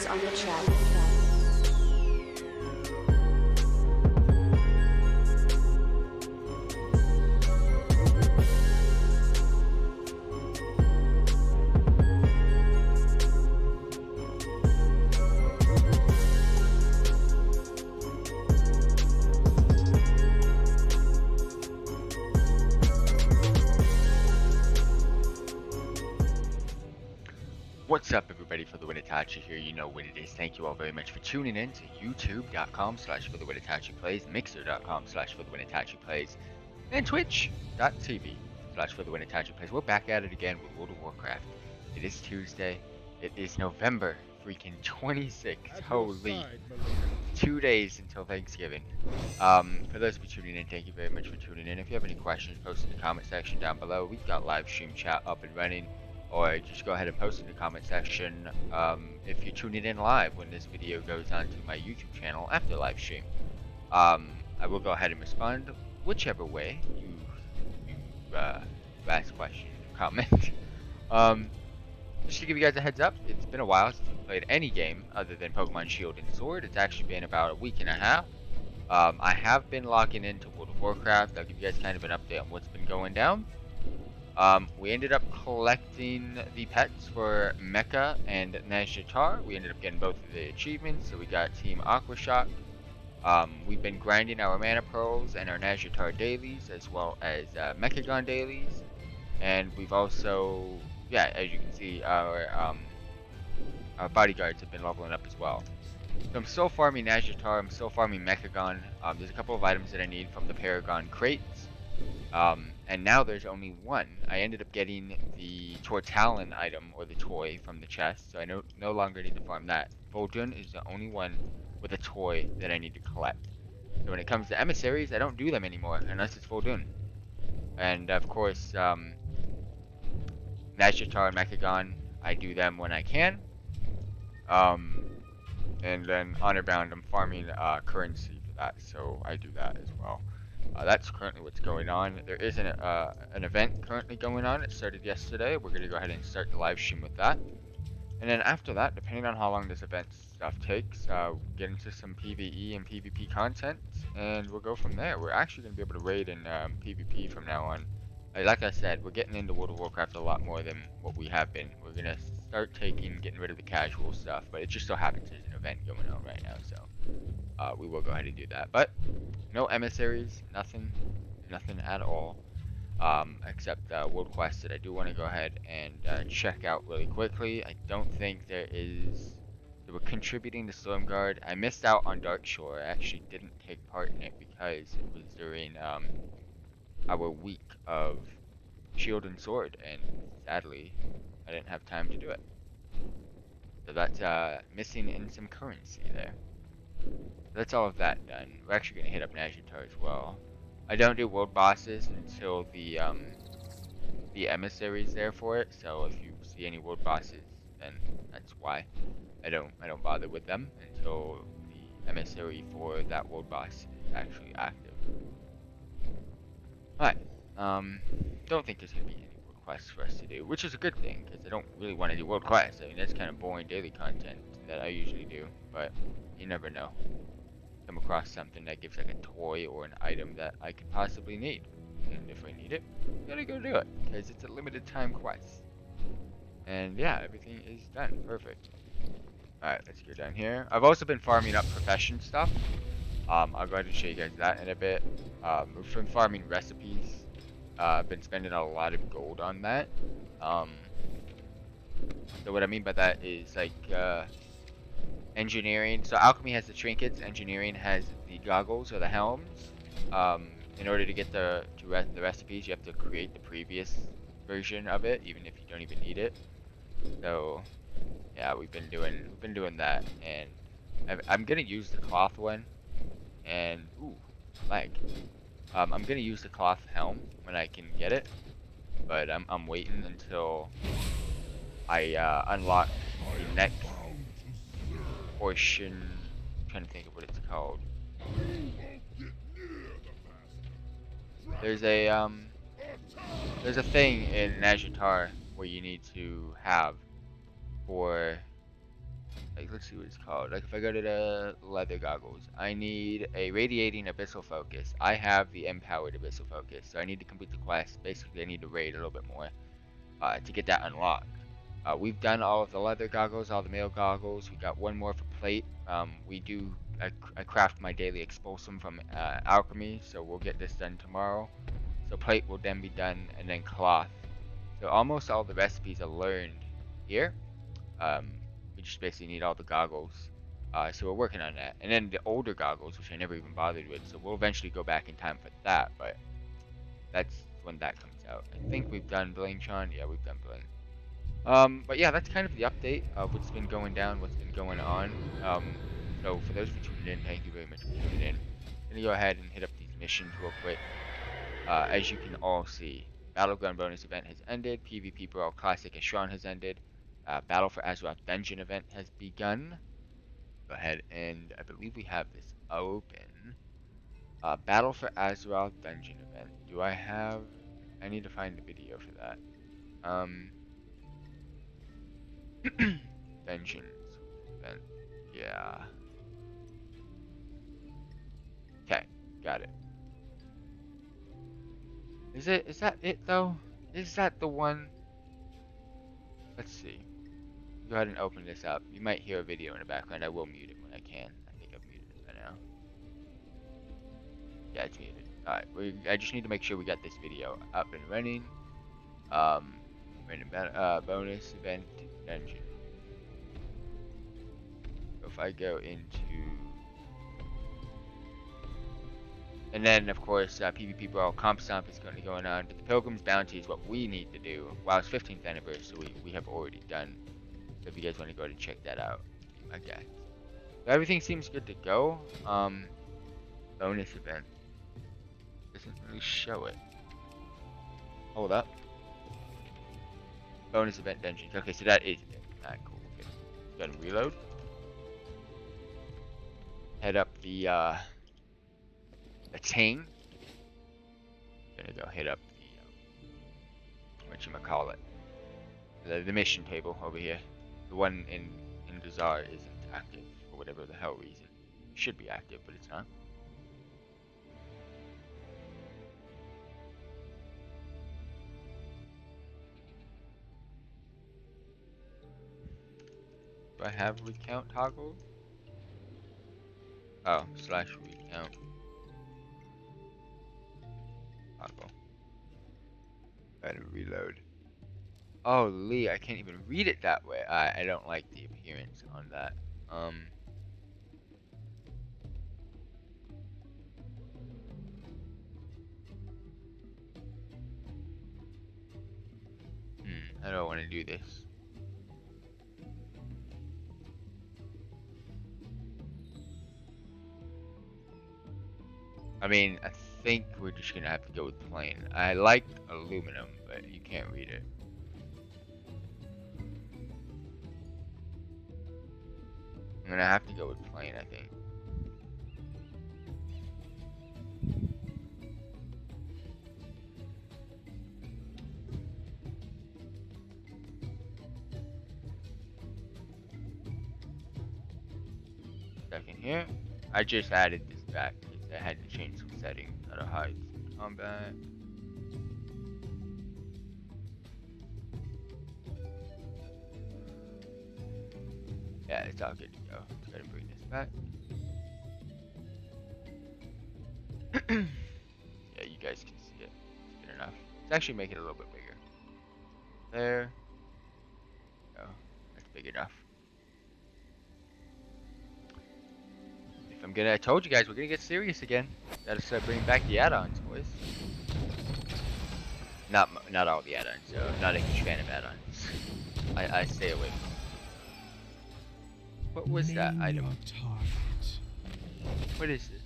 is on the track. What's up, everybody? FTWitachi here. You know what it is. Thank you all very much for tuning in to youtube.com/FTWitachiPlays, mixer.com/FTWitachiPlays, and twitch.tv/FTWitachiPlays. We're back at it again with World of Warcraft. It is Tuesday. It is November freaking 26th. Holy. 2 days until Thanksgiving. For those of you tuning in, thank you very much for tuning in. If you have any questions, post in the comment section down below. We've got live stream chat up and running. Or just go ahead and post in the comment section if you're tuning in live when this video goes onto my YouTube channel after live stream. I will go ahead and respond whichever way you ask a question or comment. Just to give you guys a heads up, it's been a while since I've played any game other than Pokemon Shield and Sword. It's actually been about a week and a half. I have been logging into World of Warcraft. I'll give you guys kind of an update on what's been going down. We ended up collecting the pets for Mecha and Nazjatar. We ended up getting both of the achievements, so we got Team Aquashock. We've been grinding our Mana Pearls and our Nazjatar dailies, as well as Mechagon dailies. And we've also, yeah, as you can see, our bodyguards have been leveling up as well. So I'm still farming Nazjatar, I'm still farming Mechagon. There's a couple of items that I need from the Paragon crates. And now there's only one. I ended up getting the Tortalin item, or the toy, from the chest, so I no longer need to farm that. Vol'jin is the only one with a toy that I need to collect. So when it comes to emissaries, I don't do them anymore, unless it's Vol'jin. And of course, Nazjatar and Mechagon, I do them when I can. And then Honorbound, I'm farming currency for that, so I do that as well. That's currently what's going on. There is an event currently going on. It started yesterday. We're going to go ahead and start the live stream with that. And then after that, depending on how long this event stuff takes, get into some PvE and PvP content, and we'll go from there. We're actually going to be able to raid in PvP from now on. Like I said, we're getting into World of Warcraft a lot more than what we have been. We're going to start getting rid of the casual stuff, but it just so happens there's an event going on right now, so we will go ahead and do that. But no emissaries, nothing at all, except world quests that I do want to go ahead and check out really quickly. I don't think they were contributing to Stormguard. I missed out on Darkshore. I actually didn't take part in it because it was during our week of Shield and Sword, and sadly I didn't have time to do it. So that's missing in some currency there. That's all of that done. We're actually going to hit up Nazjatar as well. I don't do world bosses until the emissary is there for it. So if you see any world bosses, then that's why I don't bother with them until the emissary for that world boss is actually active. Alright. Don't think there's going to be any world quests for us to do, which is a good thing because I don't really want to do world quests. I mean, that's kind of boring daily content that I usually do, but you never know. Come across something that gives like a toy or an item that I could possibly need, and if I need it, I'm gonna go do it because it's a limited time quest. And yeah, everything is done. Perfect. Alright, let's go down here. I've also been farming up profession stuff. I'll go ahead and show you guys that in a bit. We've been farming recipes. I've been spending a lot of gold on that. So what I mean by that is like engineering. So alchemy has the trinkets, engineering has the goggles or the helms. In order to get the recipes, you have to create the previous version of it, even if you don't even need it. So yeah, we've been doing that, and I'm gonna use the cloth one, and ooh, lag. I'm gonna use the cloth helm when I can get it, but I'm waiting until I unlock the next portion. I'm trying to think of what it's called. There's a thing in Nazjatar where you need to have for Like, let's see what it's called. Like, if I go to the leather goggles, I need a radiating abyssal focus. I have the empowered abyssal focus, so I need to complete the quest. Basically, I need to raid a little bit more to get that unlocked. We've done all of the leather goggles, all the male goggles. We got one more for plate. I craft my daily expulsum from alchemy, so we'll get this done tomorrow. So plate will then be done, and then cloth. So almost all the recipes are learned here. We just basically need all the goggles. So we're working on that. And then the older goggles, which I never even bothered with, so we'll eventually go back in time for that, but that's when that comes out. I think we've done Bling Tron. Yeah, we've done Bling. But yeah, that's kind of the update of what's been going down, what's been going on. So for those who tuned in, thank you very much for tuning in. I'm gonna go ahead and hit up these missions real quick. As you can all see, Battleground bonus event has ended. PvP Brawl Classic Ashran has ended. Battle for Azeroth Dungeon event has begun. Go ahead and I believe we have this open. Battle for Azeroth Dungeon event. Do I have? I need to find the video for that. Dungeons event. Yeah. Okay, got it. Is that it though? Is that the one? Let's see. Go ahead and open this up. You might hear a video in the background. I will mute it when I can. I think I've muted it by now. Yeah, it's muted. Alright, I just need to make sure we got this video up and running. Random bonus event dungeon. So if I go into... And then, of course, PvP Brawl Comp Stomp is currently going on, but the Pilgrim's Bounty is what we need to do. While it's 15th anniversary, we have already done. So if you guys want to go and check that out, okay. So everything seems good to go. Bonus event doesn't really show it. Hold up. Bonus event dungeons. Okay, so that is it. Alright, cool. Okay. Go ahead and reload. Head up the chain. Gonna go hit up the whatchamacallit. The mission table over here. The one in Bazaar isn't active for whatever the hell reason. It should be active, but it's not. Do I have recount toggle? Oh, / recount toggle. Go ahead and reload. Oh, Lee, I can't even read it that way. I don't like the appearance on that. I don't want to do this. I mean, I think we're just gonna have to go with plain. I like aluminum, but you can't read it. I'm gonna have to go with plain, I think. Second here. I just added this back because I had to change some settings. Auto hide combat. Yeah, it's all good to go. Let's go ahead and bring this back. Yeah, you guys can see it. It's good enough. Let's actually make it a little bit bigger. There. Oh, that's big enough. I told you guys we're gonna get serious again. Gotta start bringing back the add-ons, boys. Not all the add-ons. So not a huge fan of add-ons. I stay away from them. What was that item? What is this?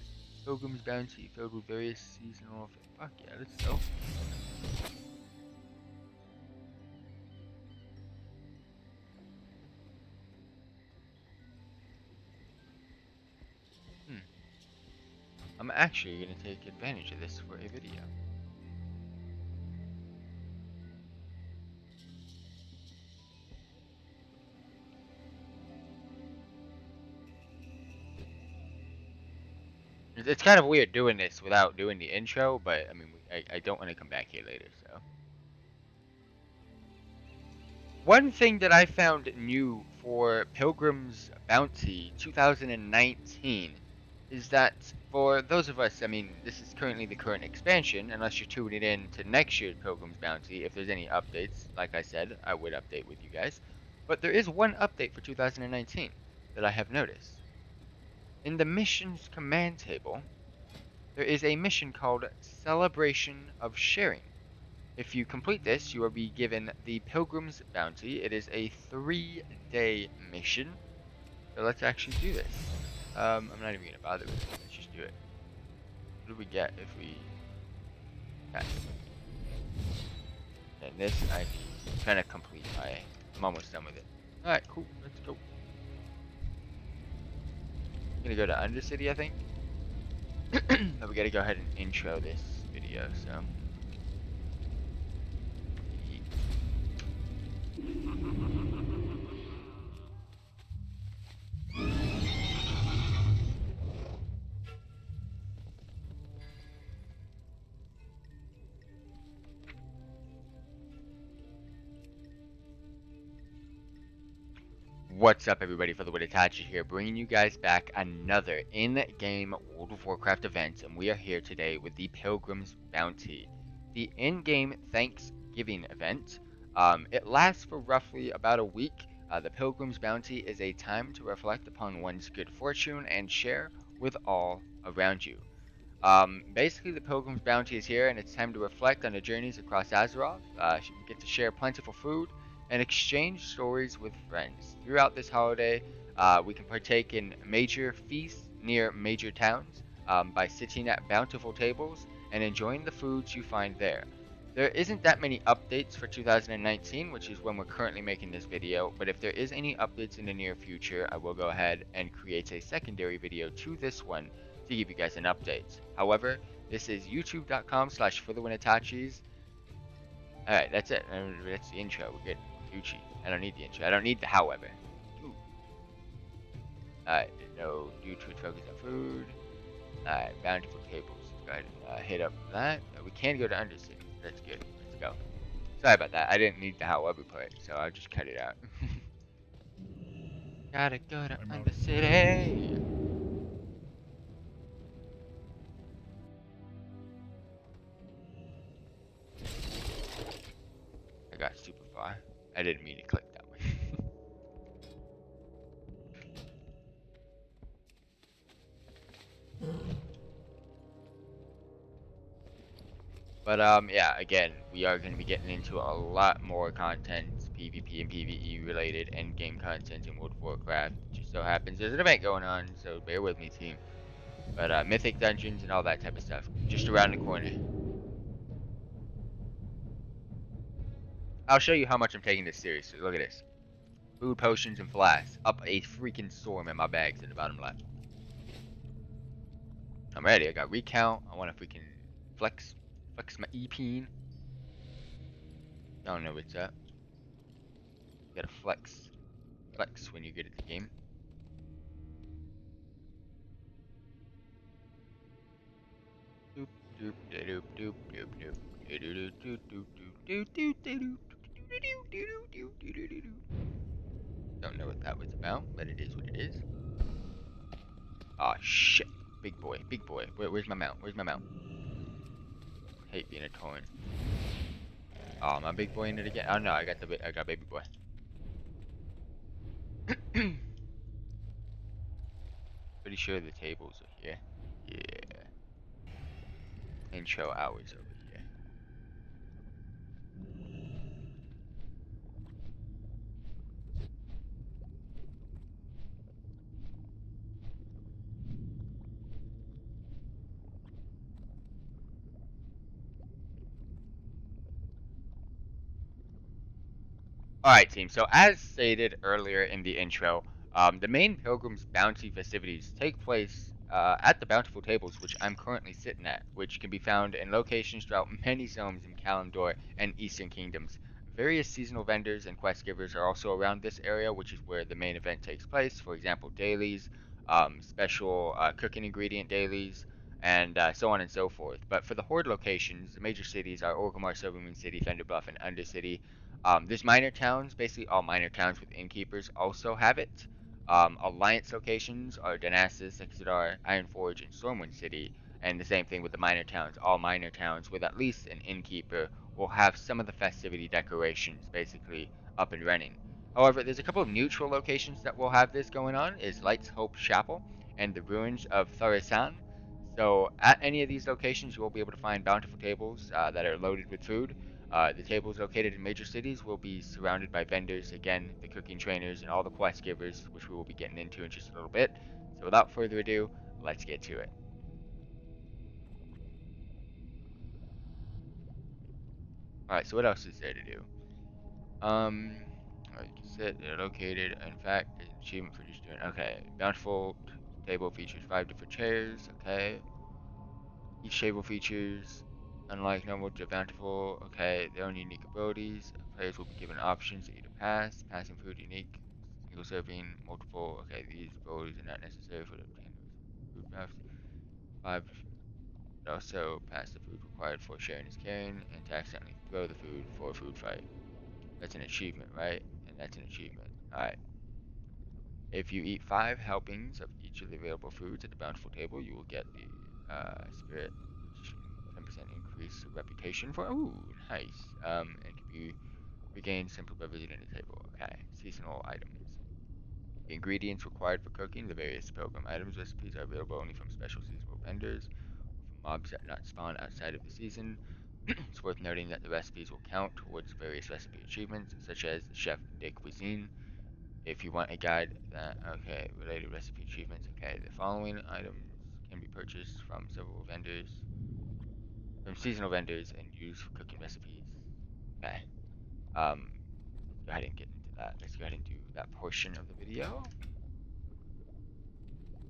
Pilgrim's Bounty filled with various seasonal. Fuck yeah, let's go. I'm actually gonna take advantage of this for a video. It's kind of weird doing this without doing the intro, but I mean, I don't want to come back here later, so. One thing that I found new for Pilgrim's Bounty 2019 is that for those of us, I mean, this is currently the current expansion, unless you're tuning in to next year's Pilgrim's Bounty. If there's any updates, like I said, I would update with you guys. But there is one update for 2019 that I have noticed. In the missions command table, there is a mission called Celebration of Sharing. If you complete this, you will be given the Pilgrim's Bounty. It is a 3-day mission. So let's actually do this. I'm not even gonna bother with it. Let's just do it. What do we get if we... Okay. And this I need to kind of complete my... I'm almost done with it. Alright, cool. Let's go. I'm gonna go to Undercity, I think. But we gotta go ahead and intro this video, so... What's up, everybody? FTWitachiPlays here, bringing you guys back another in-game World of Warcraft event, and we are here today with the Pilgrim's Bounty, the in-game Thanksgiving event. It lasts for roughly about a week. The Pilgrim's Bounty is a time to reflect upon one's good fortune and share with all around you. Basically, the Pilgrim's Bounty is here, and it's time to reflect on the journeys across Azeroth. You get to share plentiful food and exchange stories with friends. Throughout this holiday, we can partake in major feasts near major towns by sitting at bountiful tables and enjoying the foods you find there. There isn't that many updates for 2019, which is when we're currently making this video, but if there is any updates in the near future, I will go ahead and create a secondary video to this one to give you guys an update. However, this is youtube.com/FTWitachiPlays. Alright, that's it. That's the intro. We're good. Gucci. I don't need the intro. I don't need the however. Ooh. Alright, no due to trophies of food. Alright, bountiful tables. Let's go ahead and hit up that. We can go to Undercity. That's good. Let's go. Sorry about that. I didn't need the however part, so I'll just cut it out. Gotta go to Undercity. I got super far. I didn't mean to click that one. But yeah, again, we are going to be getting into a lot more content, PvP and PvE related end-game content in World of Warcraft. Just so happens there's an event going on, so bear with me, team. But mythic dungeons and all that type of stuff, just around the corner. I'll show you how much I'm taking this seriously. Look at this. Food, potions, and flasks. Up a freaking storm in my bags in the bottom left. I'm ready. I got recount. I wonder if we can flex my EP. I don't know what's up. You gotta flex when you get at the game. Doop doop doop doop doop doop doop doop doop doop doop. Don't know what that was about, but it is what it is. Aw, shit. Big boy, big boy. Where's my mount? Where's my mount? Hate being a torrent. Oh, my big boy in it again. Oh no, I got baby boy. Pretty sure the tables are here. Yeah. Intro hours over here. Alright, team, so as stated earlier in the intro, the main Pilgrim's Bounty festivities take place at the Bountiful Tables, which I'm currently sitting at, which can be found in locations throughout many zones in Kalimdor and Eastern Kingdoms. Various seasonal vendors and quest givers are also around this area, which is where the main event takes place. For example, dailies, special cooking ingredient dailies, and so on and so forth. But for the Horde locations, the major cities are Orgrimmar, Silvermoon City, Thunderbuff, and Undercity. There's minor towns, basically all minor towns with innkeepers also have it. Alliance locations are Danasis, Exodar, Ironforge, and Stormwind City, and the same thing with the minor towns. All minor towns with at least an innkeeper will have some of the festivity decorations basically up and running. However, there's a couple of neutral locations that will have this going on, is Light's Hope Chapel and the ruins of Tharisan. So at any of these locations, you will be able to find bountiful tables that are loaded with food. The tables located in major cities will be surrounded by vendors, again, the cooking trainers, and all the quest givers, which we will be getting into in just a little bit. So without further ado, let's get to it. Alright, so what else is there to do? Like you said, they're located. In fact, an achievement for just doing. Okay, bountiful table features 5 different chairs. Okay, each table features, unlike normal to bountiful. Okay, their own unique abilities. Players will be given options to either pass, passing food unique, single serving, multiple. Okay, these abilities are not necessary for the obtaining food crafts. 5. Also, pass the food required for sharing is caring, and to accidentally throw the food for a food fight. That's an achievement, right? And that's an achievement. Alright. If you eat 5 helpings of each of the available foods at the bountiful table, you will get the spirit, which 10% increase reputation for. Ooh, nice. And can be regained simply by visiting the table. Okay. Seasonal items. The ingredients required for cooking the various pilgrim items recipes are available only from special seasonal vendors or from mobs that not spawn outside of the season. It's worth noting that the recipes will count towards various recipe achievements, such as the Chef de Cuisine. If you want a guide that, okay, related recipe achievements, okay, the following items can be purchased from several vendors, from seasonal vendors, and used for cooking recipes. Okay, let's go ahead and get into that. Let's go ahead and do that portion of the video.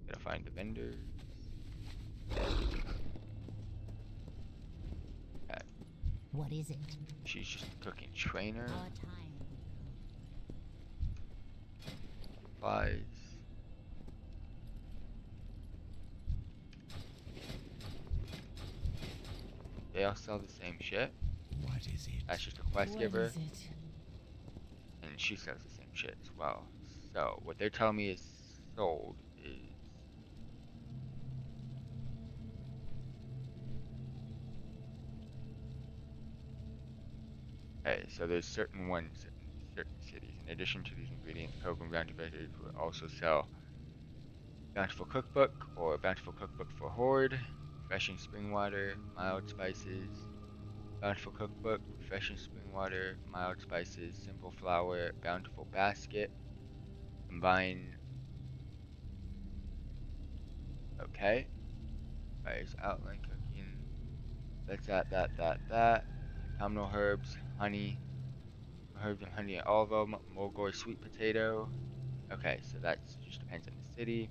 Gotta find the vendors. Okay. What is it? She's just a cooking trainer. Our time. Supplies. They all sell the same shit. What is it? That's just a quest giver. What is it? And she sells the same shit as well. So what they're telling me is sold is okay. So there's certain ones in certain cities. In addition to these ingredients, Pilgrim Bounty vendors will also sell Bountiful Cookbook or Bountiful Cookbook for Horde, refreshing spring water, mild spices. Bountiful Cookbook, refreshing spring water, mild spices, simple flour, bountiful basket. Combine. Okay. There's outline cooking. That's that. Autumnal herbs, honey. Herbs and honey and olive oil, Mulgore sweet potato. Okay, so that just depends on the city.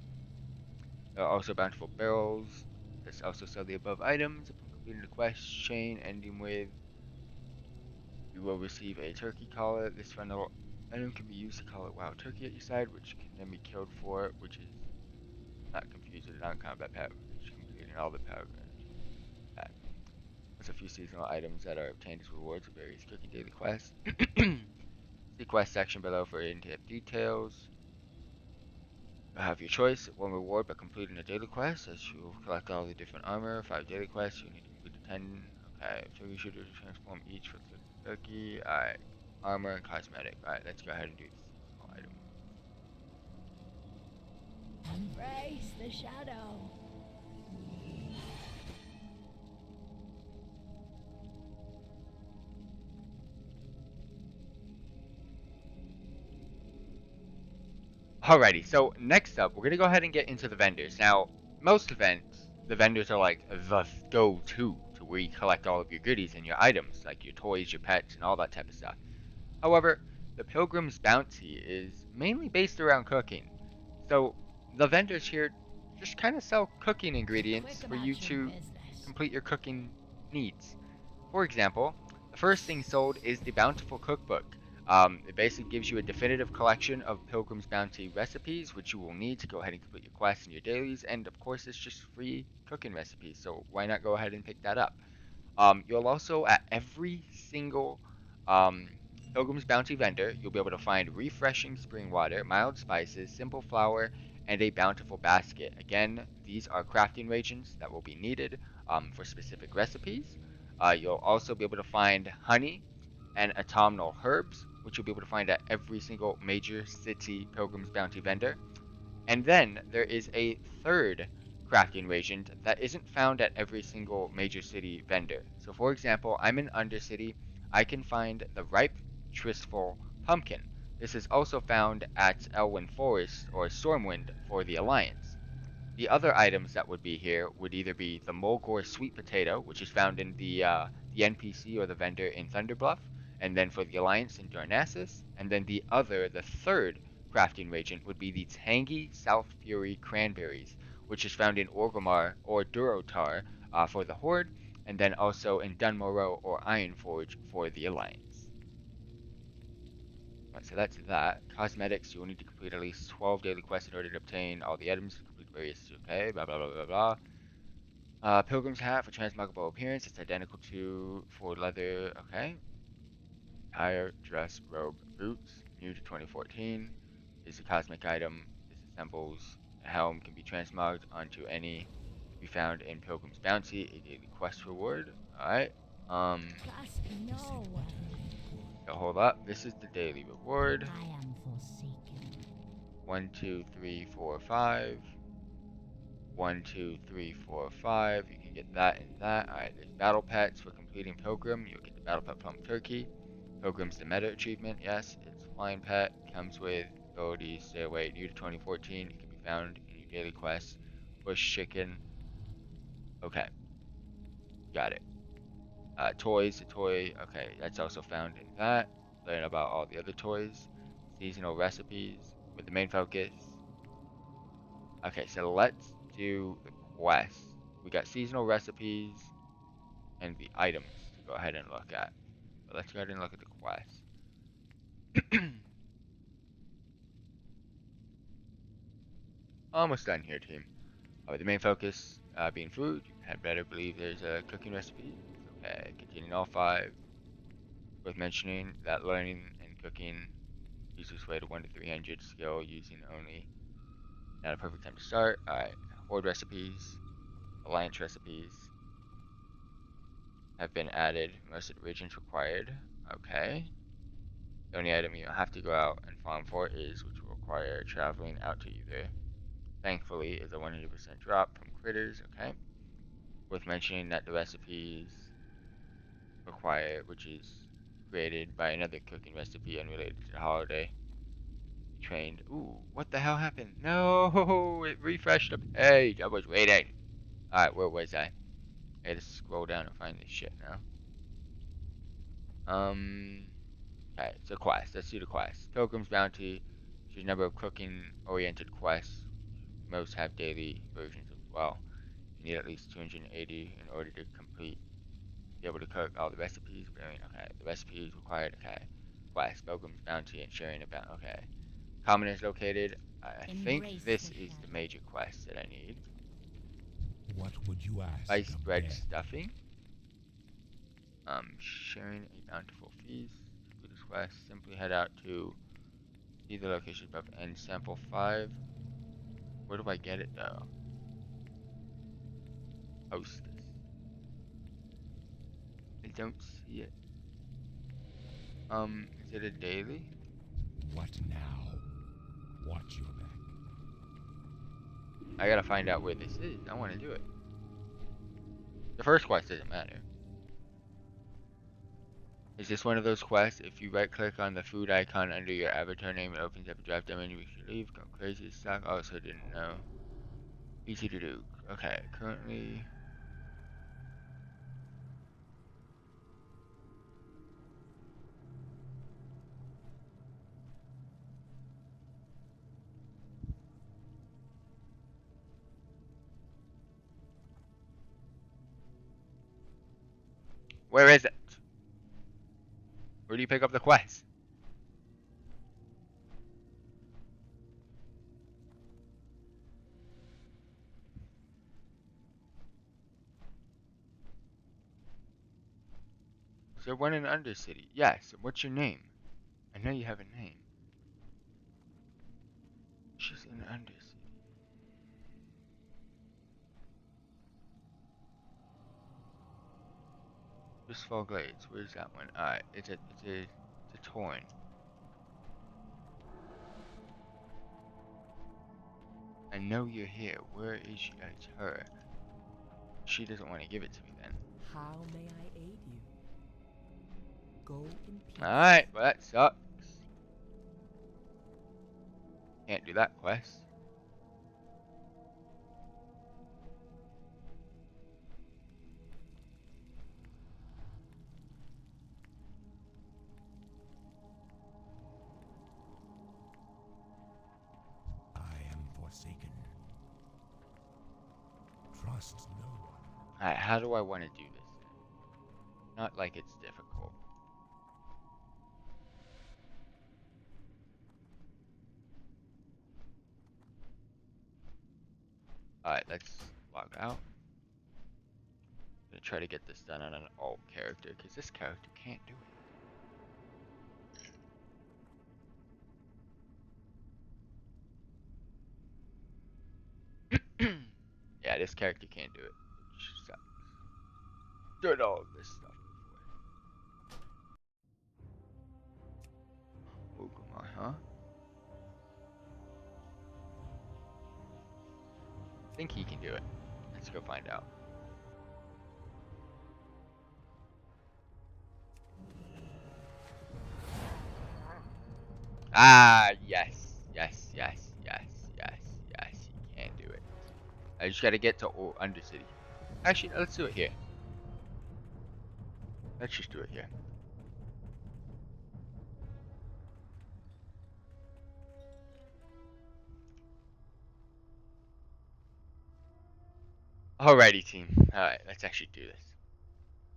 There are also bountiful barrels. Let's also sell the above items upon completing the quest chain, ending with you will receive a turkey collar. This final item can be used to call a wild turkey at your side, which can then be killed for, which is not confused with a non-combat pet, which completing all the power grants. There's a few seasonal items that are obtained as rewards of various cooking daily quests. See quest section below for in-depth details. You'll have your choice, one reward by completing a daily quest, as you will collect all the different armor. 5 daily quests, you need to complete the 10. Okay, turkey shooters transform each for the turkey. Alright, armor and cosmetic. Alright, let's go ahead and do the seasonal item. Embrace the shadow. Alrighty, so next up, we're gonna go ahead and get into the vendors. Now, most events, the vendors are like the go-to to where you collect all of your goodies and your items, like your toys, your pets, and all that type of stuff. However, the Pilgrim's Bounty is mainly based around cooking. So, the vendors here just kind of sell cooking ingredients Quick for you about your to business. complete your cooking needs. For example, the first thing sold is the Bountiful Cookbook. It basically gives you a definitive collection of Pilgrim's Bounty recipes, which you will need to go ahead and complete your quests and your dailies. And of course, it's just free cooking recipes, so why not go ahead and pick that up? You'll also, at every single um, Pilgrim's Bounty vendor, you'll be able to find refreshing spring water, mild spices, simple flour, and a bountiful basket. Again, these are crafting reagents that will be needed for specific recipes. You'll also be able to find honey and autumnal herbs, which you'll be able to find at every single major city Pilgrim's Bounty vendor. And then there is a third crafting reagent that isn't found at every single major city vendor. So for example, I'm in Undercity. I can find the ripe Tristful pumpkin. This is also found at Elwyn Forest or Stormwind for the Alliance. The other items that would be here would either be the Mulgore sweet potato, which is found in the NPC or the vendor in Thunderbluff, and then for the Alliance in Darnassus, and then the third crafting reagent would be the tangy South Fury cranberries, which is found in Orgrimmar or Durotar for the Horde, and then also in Dunmorrow or Ironforge for the Alliance. Right, so that's that. Cosmetics, you will need to complete at least 12 daily quests in order to obtain all the items, complete various, okay, blah blah blah blah blah. Pilgrim's hat for transmogable appearance, it's identical to for leather, okay. Tire, dress, robe, boots, new to 2014, is a cosmic item. This assembles a helm, can be transmogged onto any to be found in Pilgrim's Bounty, a daily quest reward, alright. Trust no one. So hold up, this is the daily reward. I am forsaken. 1, 2, 3, 4, 5. 1, 2, 3, 4, 5. You can get that and that. Alright, there's battle pets for completing Pilgrim. You'll get the battle pet plum turkey. Pilgrim's the meta achievement. Yes, it's flying pet. Comes with abilities. Stay away. New to 2014. It can be found in your daily quests. Bush chicken. Okay, got it. Toys. The toy. Okay, that's also found in that. Learn about all the other toys. Seasonal recipes with the main focus. Okay, so let's do the quest. We got seasonal recipes and the items to go ahead and look at. But let's go ahead and look at the quest. Almost done here, team. The main focus being food. You had better believe there's a cooking recipe. Okay, containing all 5. Worth mentioning that learning and cooking uses way to 1 to 300 skill using only. Not a perfect time to start. Alright, horde recipes, alliance recipes have been added. Most of the regions required. Okay. The only item you have to go out and farm for is, which will require traveling out to either. Thankfully, is a 100% drop from critters. Okay. Worth mentioning that the recipes required, which is created by another cooking recipe unrelated to the holiday. Trained. Ooh, what the hell happened? No, it refreshed the page. I was waiting. Alright, where was I? I had to scroll down and find this shit now. Okay, so quest. Let's do the quest. Pilgrim's Bounty. Choose a number of cooking-oriented quests. Most have daily versions as well. You need at least 280 in order to complete. Be able to cook all the recipes. Okay, the recipes required. Okay, quest. Pilgrim's Bounty and sharing about. Okay, common is located. I think this is the major quest that I need. What would you ask? Spice bread stuffing. Sharing a bountiful feast. For this quest, simply head out to see the location above and sample 5. Where do I get it though? Hostess. I don't see it. Is it a daily? What now? Watch your back. I gotta find out where this is. I wanna do it. The first quest doesn't matter. Is this one of those quests? If you right click on the food icon under your avatar name, it opens up a drop down menu. We should leave. Go crazy. Stock. Also didn't know. Easy to do. Okay, currently. Where is it? Where do you pick up the quest? there one in Undercity? Yes. What's your name? I know you have a name. She's in Undercity. Fistful Glades. Where's that one? Alright, it's a torn. I know you're here. Where is she? It's her. She doesn't want to give it to me then. How may I aid you? Go in peace. Alright, well that sucks. Can't do that quest. I am forsaken. Trust no one. Alright, how do I want to do this? Not like it's difficult. Alright, let's log out. I'm gonna try to get this done on an alt character, because this character can't do it. Yeah, this character can't do it. Which sucks. Doing all of this stuff before. Ogumai, huh? I think he can do it. Let's go find out. Ah, yes, yes, yes, yes, yes, yes. He can do it. I just gotta get to Undercity. Actually, let's do it here. Let's just do it here. Alrighty, team. Alright, let's actually do this.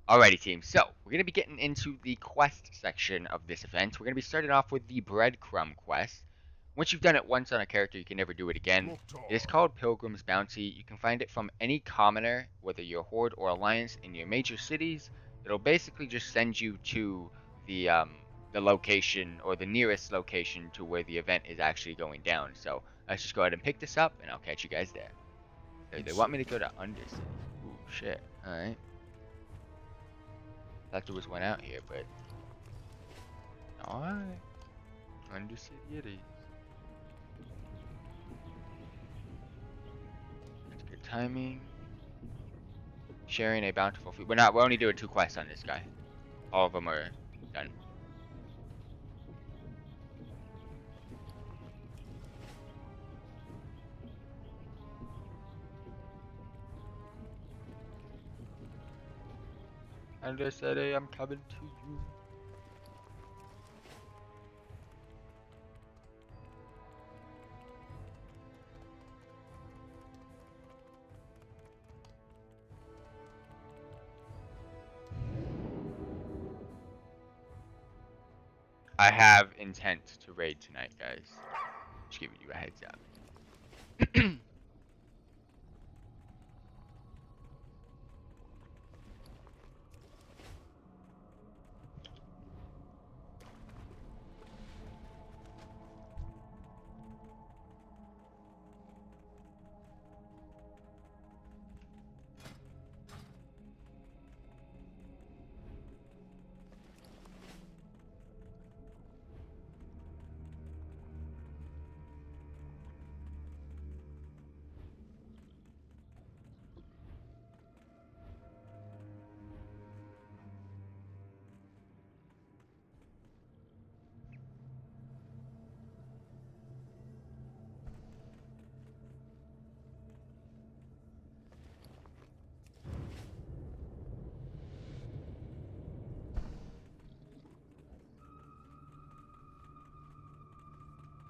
Alrighty, team. So, we're going to be getting into the quest section of this event. We're going to be starting off with the breadcrumb quest. Once you've done it once on a character, you can never do it again. It is called Pilgrim's Bounty. You can find it from any commoner, whether you're Horde or Alliance, in your major cities. It'll basically just send you to the location, or the nearest location to where the event is actually going down. So, let's just go ahead and pick this up, and I'll catch you guys there. They want me to go to Undercity. Ooh, shit. Alright. Thought there was one out here, but... Alright. Undercity it is. That's good timing. Sharing a bountiful food. We're only doing 2 quests on this guy. All of them are done. Undercity, I'm coming to you. I have intent to raid tonight, guys. Just giving you a heads up.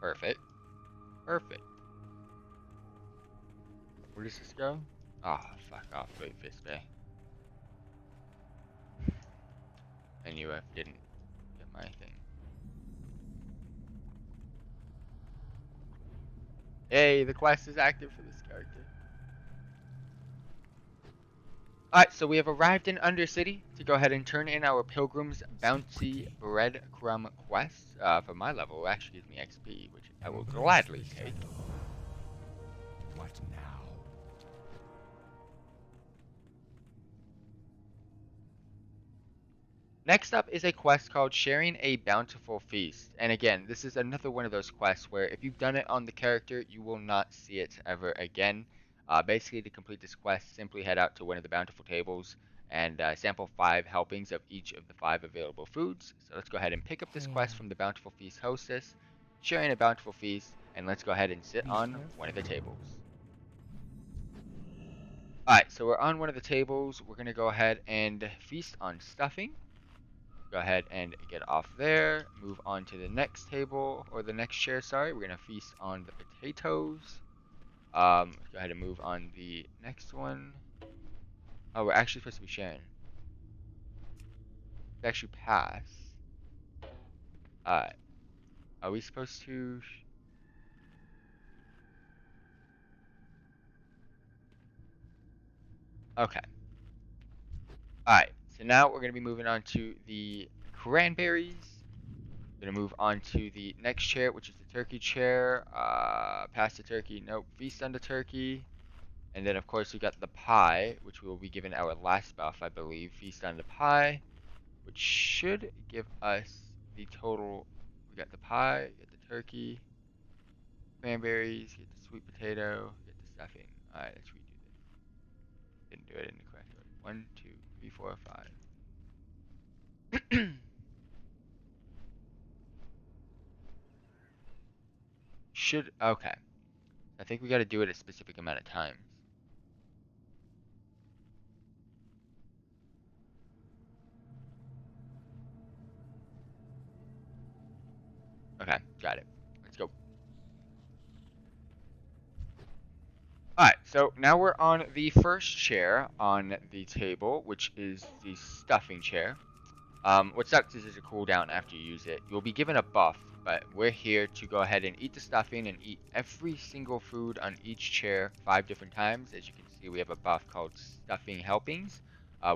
Perfect. Perfect. Where does this go? Ah, oh, fuck off, Great Fist Bay. I knew I didn't get my thing. Hey, the quest is active for this character. Alright, so we have arrived in Undercity to go ahead and turn in our Pilgrim's Bouncy Breadcrumb quest. For my level, it actually gives me XP, which I will gladly take. What now? Next up is a quest called Sharing a Bountiful Feast. And again, this is another one of those quests where if you've done it on the character, you will not see it ever again. Basically, to complete this quest, simply head out to one of the bountiful tables and sample 5 helpings of each of the 5 available foods. So let's go ahead and pick up this quest from the Bountiful Feast hostess, Sharing a Bountiful Feast, and let's go ahead and sit on one of the tables. Alright, so we're on one of the tables. We're going to go ahead and feast on stuffing. Go ahead and get off there. Move on to the next table, or the next chair, sorry. We're going to feast on the potatoes. Go ahead and move on the next one. Oh, we're actually supposed to be sharing. Let's actually pass. Alright. Are we supposed to... Okay. Alright. So now we're going to be moving on to the cranberries. We're going to move on to the next chair, which is the turkey chair. Pass the turkey. Nope. Feast on the turkey. And then, of course, we got the pie, which will be given our last buff, I believe. Feast on the pie, which should give us the total. We got the pie, get the turkey, cranberries, get the sweet potato, get the stuffing. Alright, let's redo this. Didn't do it in the correct order. 1, 2, 3, 4, 5. Should. Okay. I think we got to do it a specific amount of times. Okay, got it. Let's go. Alright, so now we're on the first chair on the table, which is the stuffing chair. What sucks is there's a cooldown after you use it. You'll be given a buff, but we're here to go ahead and eat the stuffing and eat every single food on each chair 5 different times. As you can see, we have a buff called Stuffing Helpings.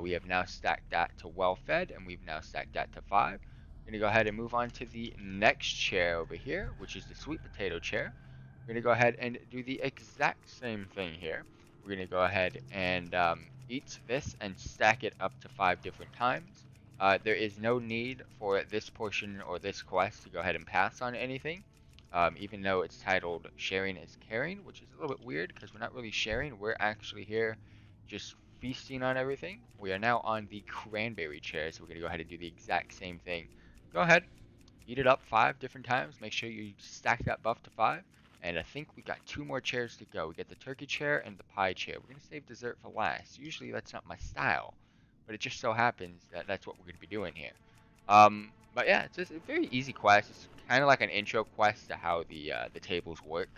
We have now stacked that to Well Fed, and we've now stacked that to 5. We're going to go ahead and move on to the next chair over here, which is the Sweet Potato chair. We're going to go ahead and do the exact same thing here. We're going to go ahead and eat this and stack it up to 5 different times. There is no need for this portion or this quest to go ahead and pass on anything, even though it's titled Sharing is Caring, which is a little bit weird because we're not really sharing. We're actually here just feasting on everything. We are now on the cranberry chair, so we're going to go ahead and do the exact same thing. Go ahead, eat it up 5 different times. Make sure you stack that buff to 5. And I think we got 2 more chairs to go. We get the turkey chair and the pie chair. We're going to save dessert for last. Usually that's not my style, but it just so happens that that's what we're going to be doing here. But yeah, it's just a very easy quest. It's kind of like an intro quest to how the tables work.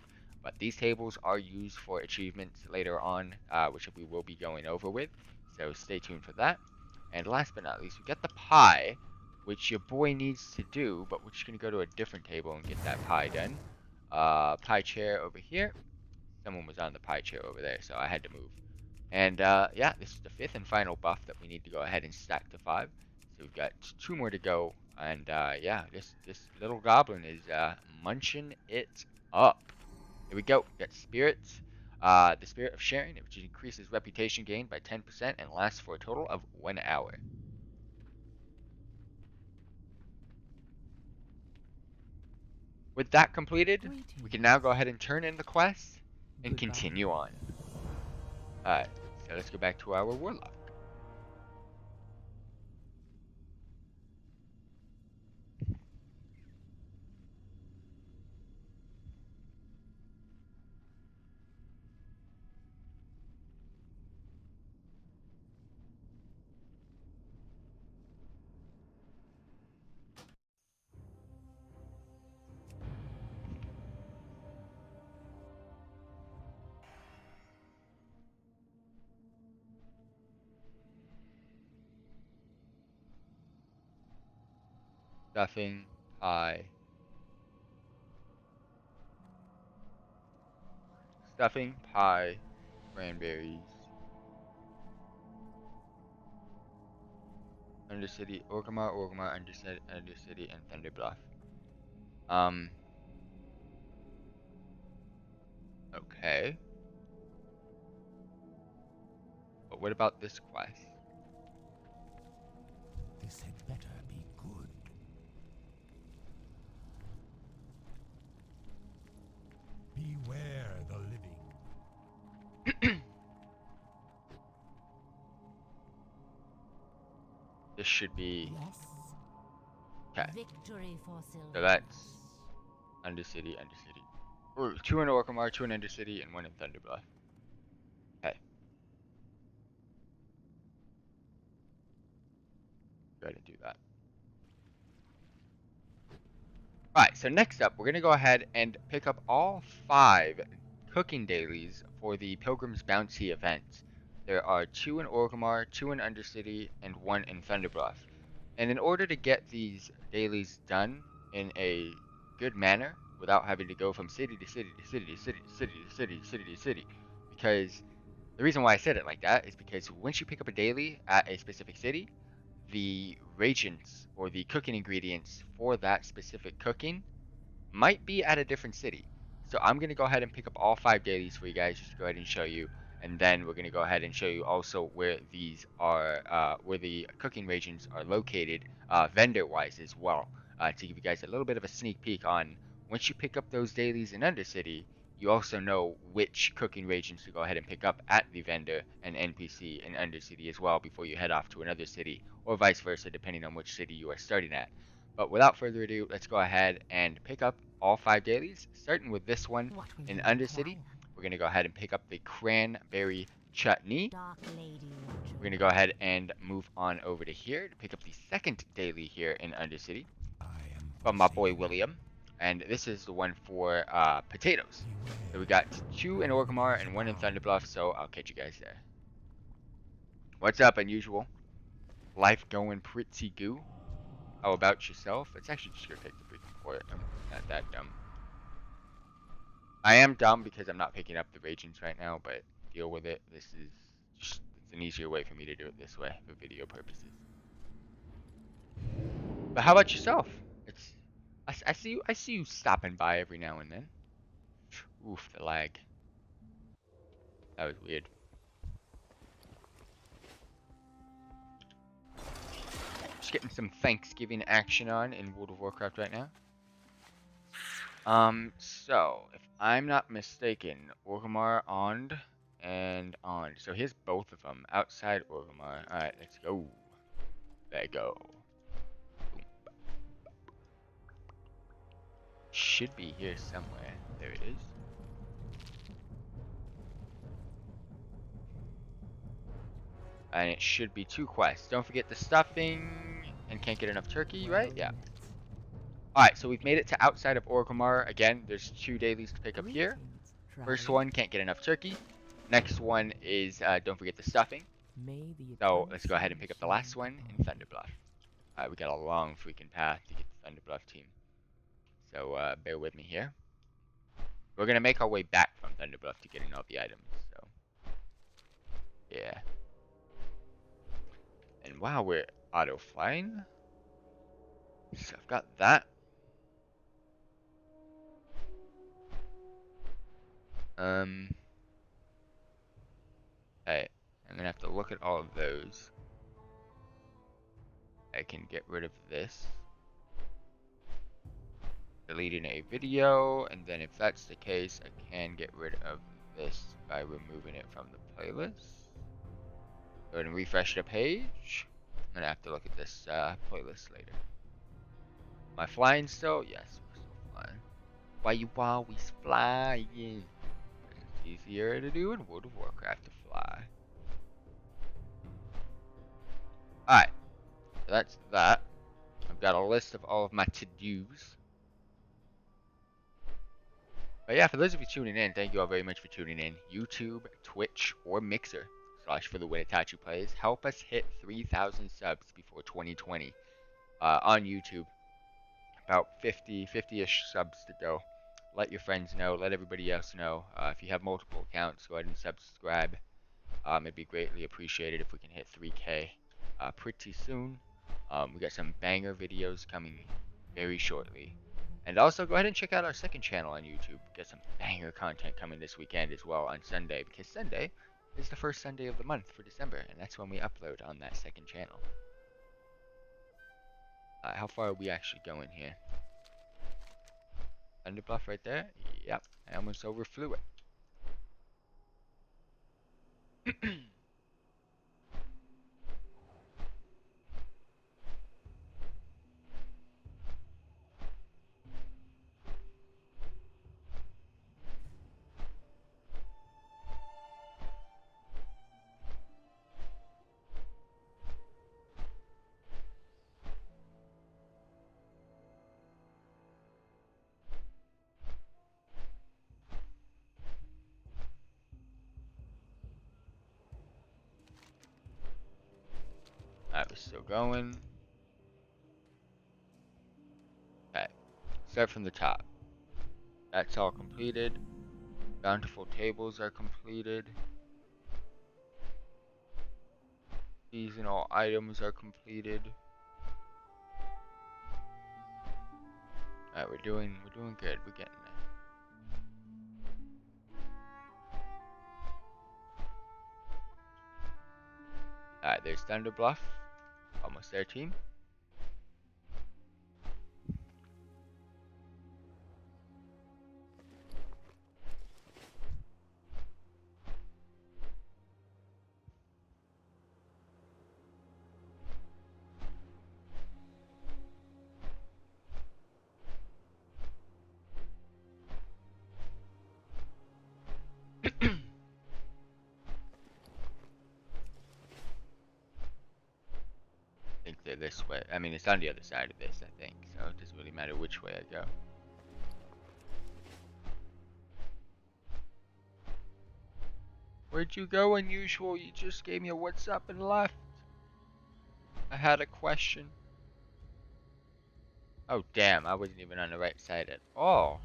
But these tables are used for achievements later on, which we will be going over with. So stay tuned for that. And last but not least, we get the pie, which your boy needs to do, but we're just going to go to a different table and get that pie done. Pie chair over here. Someone was on the pie chair over there, so I had to move. And yeah, this is the 5th and final buff that we need to go ahead and stack to 5. So we've got 2 more to go. And yeah, this little goblin is munching it up. Here we go. We got spirits. The spirit of sharing, which increases reputation gain by 10% and lasts for a total of 1 hour. With that completed, we can now go ahead and turn in the quest and continue on. Alright, so let's go back to our warlock. Stuffing, pie. Stuffing, pie, cranberries. Undercity, Orgrimmar, Undercity, Undercity, and Thunderbluff. Okay. But what about this quest? This had better be good. Beware the living. This should be Yes. okay. Victory for Silver. So that's Undercity, Undercity. Ooh, 2 in Orgrimmar, 2 in Undercity, and 1 in Thunderbluff. Okay. Go ahead and do that. Alright, so next up, we're going to go ahead and pick up all 5 cooking dailies for the Pilgrim's Bounty event. There are 2 in Orgrimmar, 2 in Undercity, and 1 in Thunderbluff. And in order to get these dailies done in a good manner, without having to go from city to city to city to city to city to city to city to city, because the reason why I said it like that is because once you pick up a daily at a specific city, the reagents or the cooking ingredients for that specific cooking might be at a different city. So I'm going to go ahead and pick up all 5 dailies for you guys just to go ahead and show you. And then we're going to go ahead and show you also where these are, where the cooking reagents are located vendor-wise as well. To give you guys a little bit of a sneak peek on once you pick up those dailies in Undercity, you also know which cooking reagents to go ahead and pick up at the vendor and NPC in Undercity as well before you head off to another city, or vice versa depending on which city you are starting at. But without further ado, let's go ahead and pick up all 5 dailies, starting with this one in Undercity. We're going to go ahead and pick up the Cranberry Chutney. Dark Lady. We're going to go ahead and move on over to here to pick up the second daily here in Undercity from my boy William. And this is the one for potatoes. So we got 2 in Orgrimmar and 1 in Thunderbluff, so I'll catch you guys there. What's up, Unusual? Life going pretty goo. How about yourself? It's actually just gonna take the freaking port. I'm not that dumb. I am dumb because I'm not picking up the reagents right now, but deal with it. This is just, it's an easier way for me to do it this way for video purposes. But how about yourself? I see you stopping by every now and then. Oof, the lag. That was weird. Just getting some Thanksgiving action on in World of Warcraft right now. So, if I'm not mistaken, Orgrimmar on and on. So here's both of them outside Orgrimmar. Alright, let's go. There you go. Should be here somewhere. There it is. And it should be 2 quests. Don't forget the stuffing and can't get enough turkey, right? Yeah. Alright, so we've made it to outside of Orgrimmar. Again, there's 2 dailies to pick up here. First one, can't get enough turkey. Next one is don't forget the stuffing. So let's go ahead and pick up the last one in Thunderbluff. Alright, we got a long freaking path to get the Thunderbluff team. So bear with me here. We're gonna make our way back from Thunderbluff to getting all the items. So yeah. And wow, we're auto flying. So I've got that. Hey, I'm gonna have to look at all of those. I can get rid of this. Deleting a video, and then if that's the case, I can get rid of this by removing it from the playlist. Go ahead and refresh the page. I'm gonna have to look at this playlist later. Am I flying still? Yes, we're still flying. Why you always flying? It's easier to do in World of Warcraft to fly. Alright, so that's that. I've got a list of all of my to-dos. But yeah, for those of you tuning in, thank you all very much for tuning in. YouTube, Twitch, or Mixer /FTWitachiPlays. Help us hit 3,000 subs before 2020 on YouTube. About 50-ish subs to go. Let your friends know. Let everybody else know. If you have multiple accounts, go ahead and subscribe. It'd be greatly appreciated if we can hit 3K pretty soon. We got some banger videos coming very shortly. And also go ahead and check out our second channel on YouTube. Get some banger content coming this weekend as well on Sunday, because Sunday is the first Sunday of the month for December, and that's when we upload on that second channel. How far are we actually going here? Thunder Bluff right there? Yep, I almost overflew it. Alright, we're still going. Okay, start from the top. That's all completed. Bountiful tables are completed. Seasonal items are completed. Alright, we're doing good. We're getting there. Alright, there's Thunder Bluff. Almost there, team. I think they're this way. I mean, it's on the other side of this, I think. So it doesn't really matter which way I go. Where'd you go, Unusual? You just gave me a what's up and left. I had a question. Oh, damn. I wasn't even on the right side at all.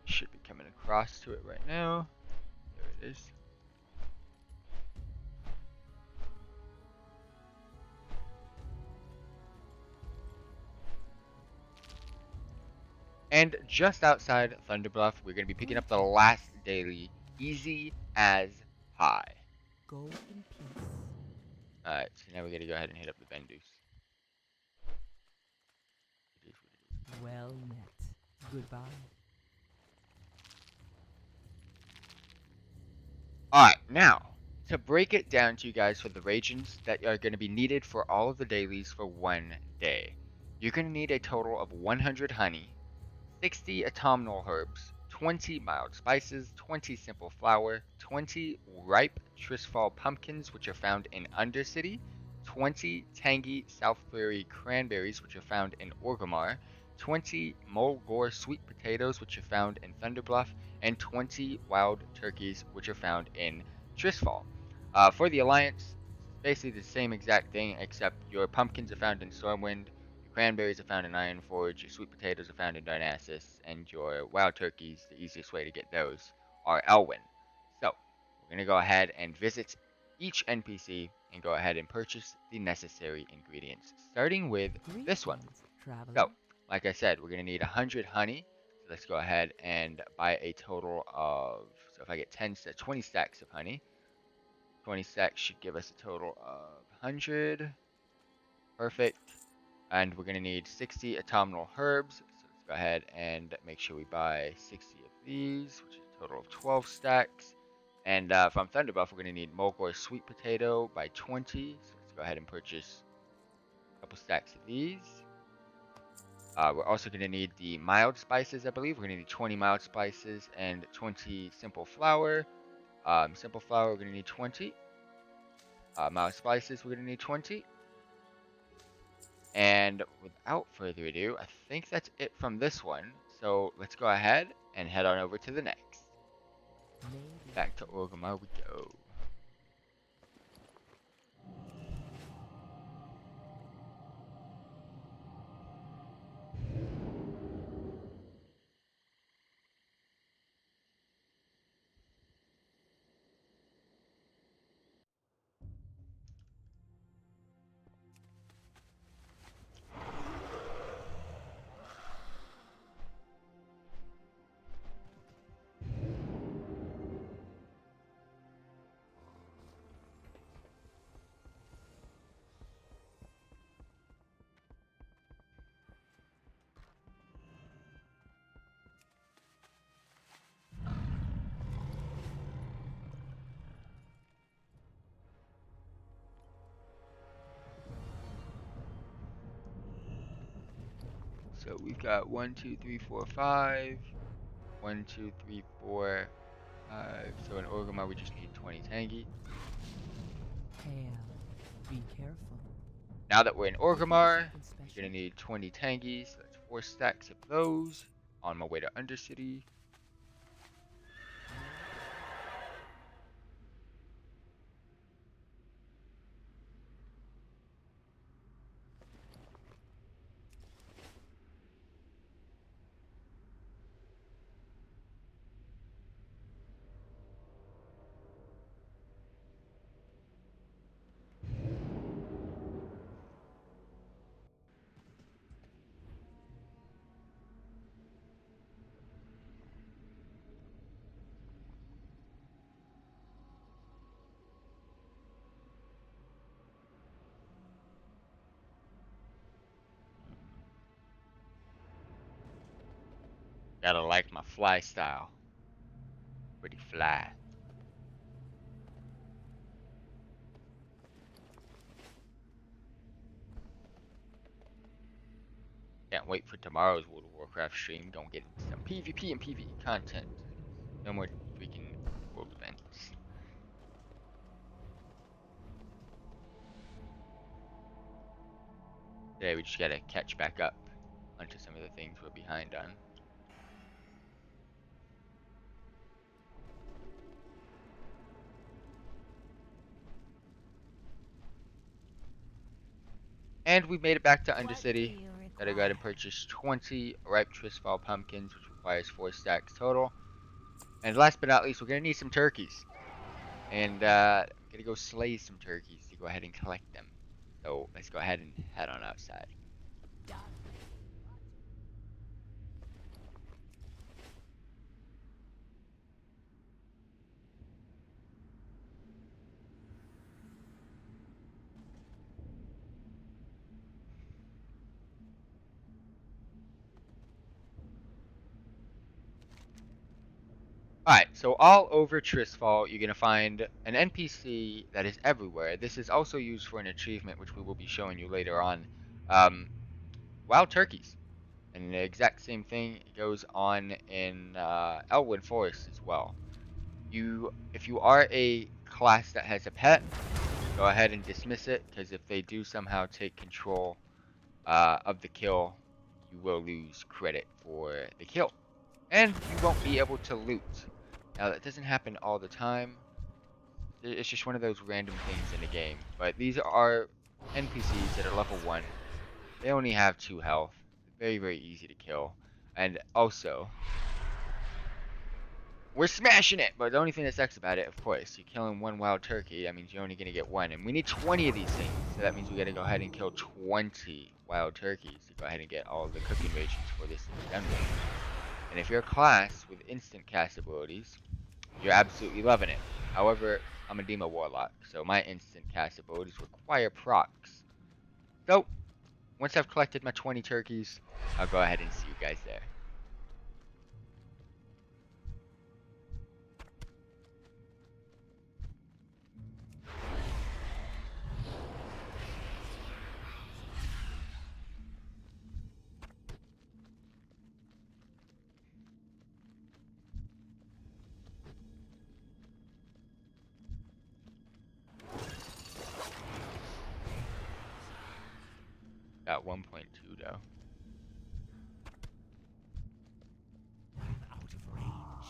Should be coming across to it right now. There it is. And just outside Thunder Bluff, we're going to be picking up the last daily, easy as high. Go in peace. Alright, so now we got to go ahead and hit up the vendors. Well met. Goodbye. Alright, now, to break it down to you guys for the regions that are going to be needed for all of the dailies for one day. You're going to need a total of 100 honey, 60 autumnal herbs, 20 mild spices, 20 simple flour, 20 ripe Trisfall pumpkins, which are found in Undercity, 20 tangy South Prairie cranberries, which are found in Orgrimmar, 20 Mulgore sweet potatoes, which are found in Thunderbluff, and 20 wild turkeys, which are found in Trisfall. For the Alliance, basically the same exact thing, except your pumpkins are found in Stormwind, your cranberries are found in Ironforge, your sweet potatoes are found in Darnassus, and your wild turkeys, the easiest way to get those, are Elwyn. So, we're going to go ahead and visit each NPC and go ahead and purchase the necessary ingredients, starting with this one. Traveler. So, like I said, we're going to need 100 honey. So let's go ahead and buy a total of, so if I get 20 stacks of honey, 20 stacks should give us a total of 100. Perfect. And we're going to need 60 autumnal herbs. So let's go ahead and make sure we buy 60 of these, which is a total of 12 stacks. And from Thunderbuff, we're going to need Mulgore sweet potato by 20. So let's go ahead and purchase a couple stacks of these. We're also going to need the mild spices, I believe. We're going to need 20 mild spices and 20 simple flour. Simple flour, we're going to need 20. Mild spices, we're going to need 20. And without further ado, I think that's it from this one. So let's go ahead and head on over to the next. Back to Orgrimmar we go. So we've got 1, 2, 3, 4, 5. 1, 2, 3, 4, 5. So in Orgrimmar we just need 20 tangy. Hail. Be careful. Now that we're in Orgrimmar, Something you're special? gonna need 20 tangies. So that's 4 stacks of those. On my way to Undercity. Gotta like my fly style. Pretty fly. Can't wait for tomorrow's World of Warcraft stream. Gonna get some PvP and PvE content. No more freaking world events. Today we just gotta catch back up onto some of the things we're behind on. And we made it back to What Undercity. do you Gotta go ahead and require? purchase 20 ripe Tristfall pumpkins, which requires 4 stacks total. And last but not least, we're gonna need some turkeys. And gonna go slay some turkeys to go ahead and collect them. So let's go ahead and head on outside. Alright, so all over Tristfall, you're going to find an NPC that is everywhere. This is also used for an achievement, which we will be showing you later on. Wild turkeys. And the exact same thing goes on in Elwyn Forest as well. If you are a class that has a pet, go ahead and dismiss it, because if they do somehow take control of the kill, you will lose credit for the kill. And you won't be able to loot. Now that doesn't happen all the time. It's just one of those random things in the game. But these are NPCs that are level 1. They only have 2 health. Very, very easy to kill. And also, we're smashing it! But the only thing that sucks about it, of course, you're killing 1 wild turkey. That means you're only going to get 1. And we need 20 of these things. So that means we got to go ahead and kill 20 wild turkeys to go ahead and get all the cooking rations for this to be done with. And if you're a class with instant cast abilities, you're absolutely loving it. However, I'm a Demo Warlock, so my instant cast abilities require procs. So, once I've collected my 20 turkeys, I'll go ahead and see you guys there. Got 1.2 though. I'm out of range.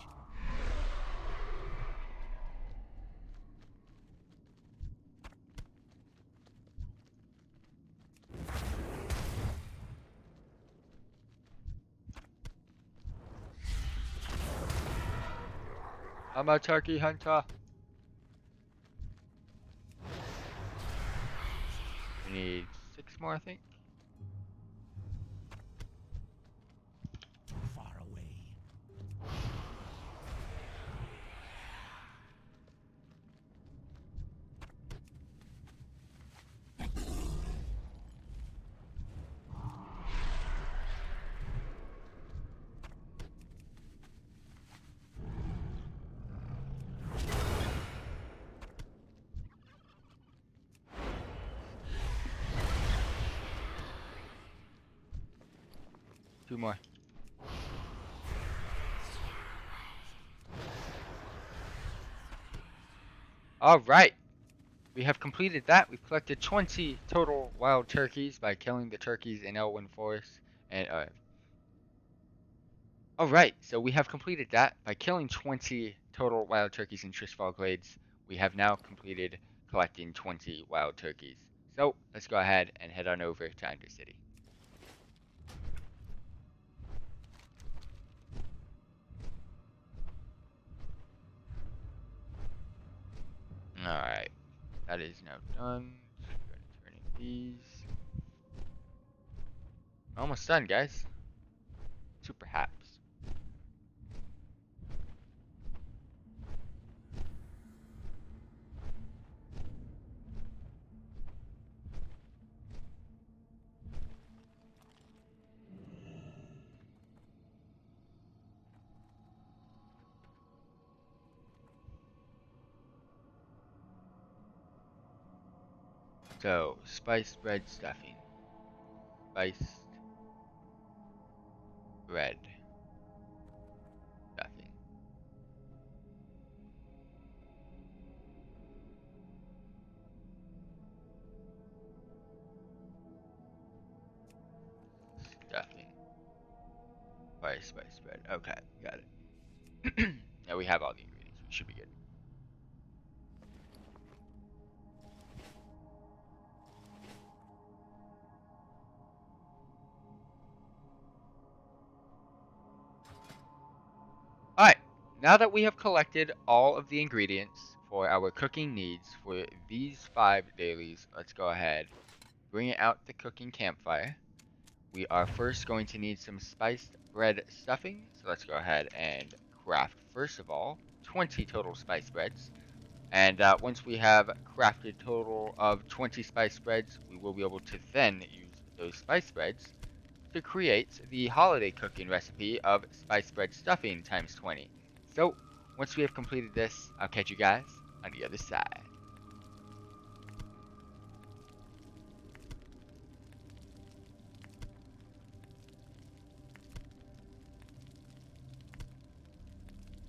I'm a turkey hunter. We need 6 more, I think. Too far away. 2 more. Alright. We have completed that. We've collected 20 total wild turkeys by killing the turkeys in Elwyn Forest. And, Alright, so we have completed that by killing 20 total wild turkeys in Trishfall Glades. We have now completed collecting 20 wild turkeys. So, let's go ahead and head on over to Undercity. Alright, that is now done. Just go ahead and turn in these. Almost done, guys. 2 perhaps. So, spiced bread stuffing. Spiced bread stuffing. Stuffing. Spiced bread. Okay, got it. Now we have all the ingredients. We should be good. Alright, now that we have collected all of the ingredients for our cooking needs for these 5 dailies, let's go ahead, bring out the cooking campfire. We are first going to need some spiced bread stuffing, so let's go ahead and craft, first of all, 20 total spiced breads. And once we have crafted total of 20 spiced breads, we will be able to then use those spiced breads to create the holiday cooking recipe of spiced bread stuffing times 20. So, once we have completed this, I'll catch you guys on the other side.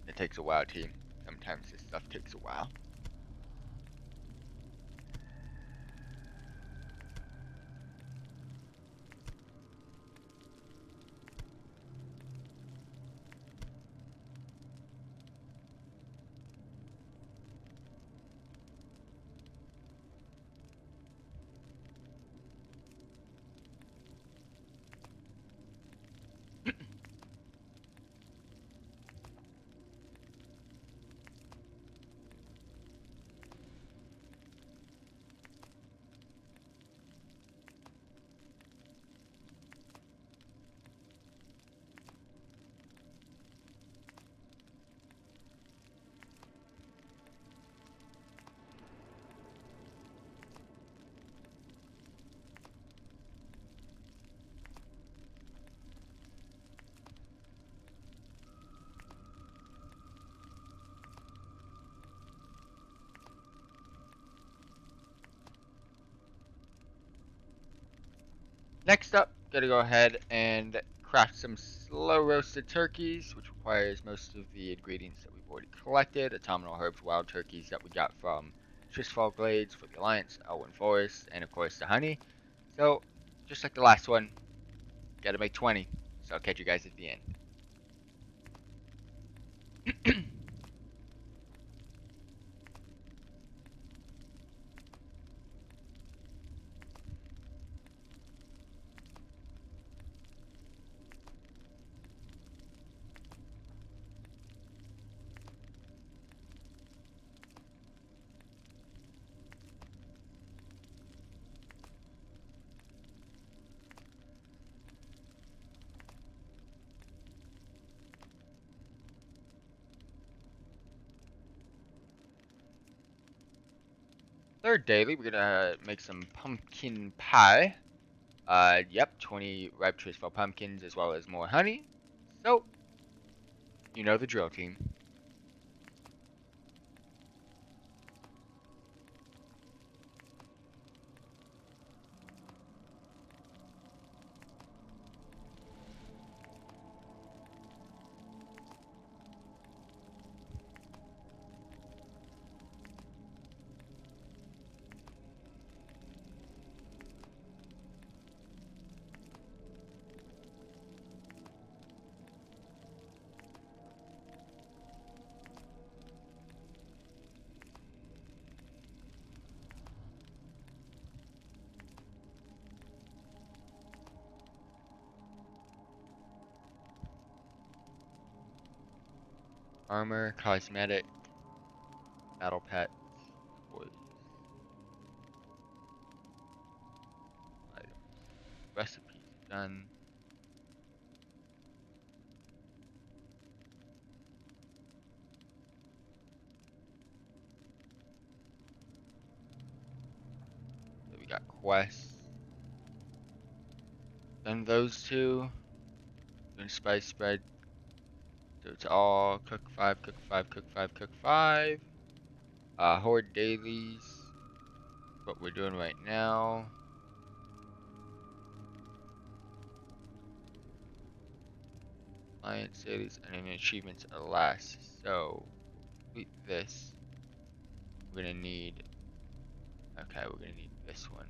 It takes a while, team. Sometimes this stuff takes a while. Next up, gotta go ahead and craft some slow roasted turkeys, which requires most of the ingredients that we've already collected. Autumnal herbs, wild turkeys that we got from Trishfall Glades for the Alliance, Elwyn Forest, and of course the honey. So, just like the last one, gotta make 20. So I'll catch you guys at the end. Third daily, we're gonna make some pumpkin pie. Yep, 20 ripe Trishfall pumpkins as well as more honey. So, you know the drill, team. Armor, cosmetic, battle pets, toys, items, recipes done. So we got quests. Done those two. Doing spice spread. So it's all cook 5, cook 5, cook 5, cook 5. Horde dailies. What we're doing right now. Alliance dailies and then achievements are last. So complete this. We're gonna need. Okay, we're gonna need this one.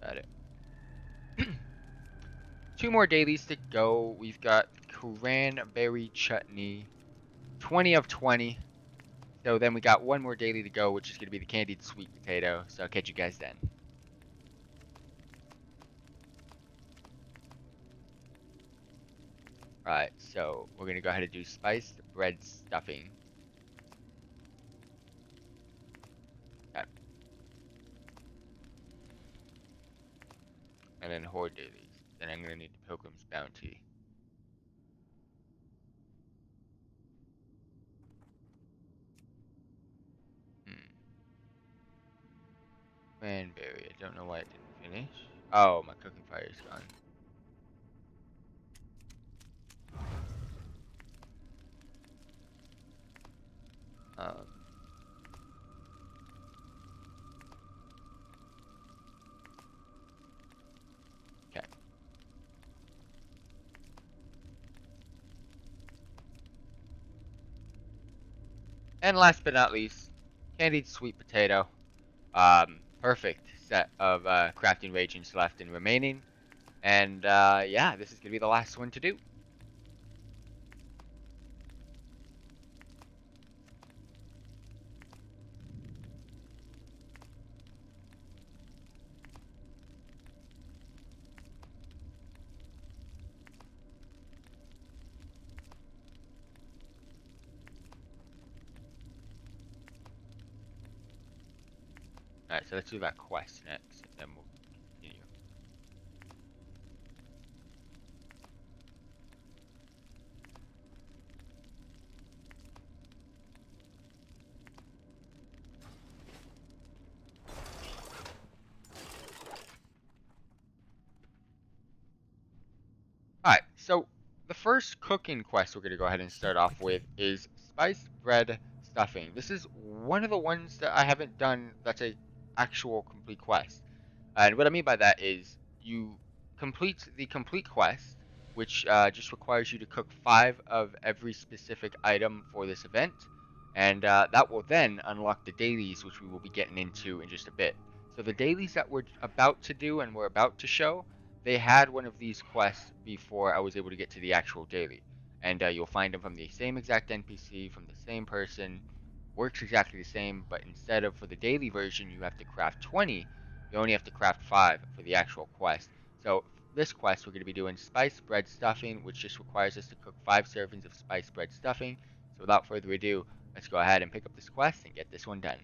Got it. 2 more dailies to go. We've got cranberry chutney, 20 of 20. So then we got 1 more daily to go, which is going to be the candied sweet potato. So I'll catch you guys then. Alright, so we're going to go ahead and do spiced bread stuffing. Okay. And then horde dailies. Then I'm going to need the pilgrim's bounty. Cranberry. I don't know why it didn't finish. Oh, my cooking fire is gone. Okay. And last but not least, candied sweet potato. Perfect set of crafting reagents left and remaining. And yeah, this is going to be the last one to do. Alright, so let's do that quest next, and then we'll continue. Alright, so the first cooking quest we're going to go ahead and start off with is spiced bread stuffing. This is one of the ones that I haven't done that's a actual complete quest. And what I mean by that is you complete the complete quest, which just requires you to cook 5 of every specific item for this event, and that will then unlock the dailies, which we will be getting into in just a bit. So the dailies that we're about to do and we're about to show, they had one of these quests before I was able to get to the actual daily. And you'll find them from the same exact NPC, from the same person, works exactly the same, but instead of for the daily version you have to craft 20, you only have to craft 5 for the actual quest. So this quest we're going to be doing spiced bread stuffing, which just requires us to cook 5 servings of spiced bread stuffing. So without further ado, let's go ahead and pick up this quest and get this one done.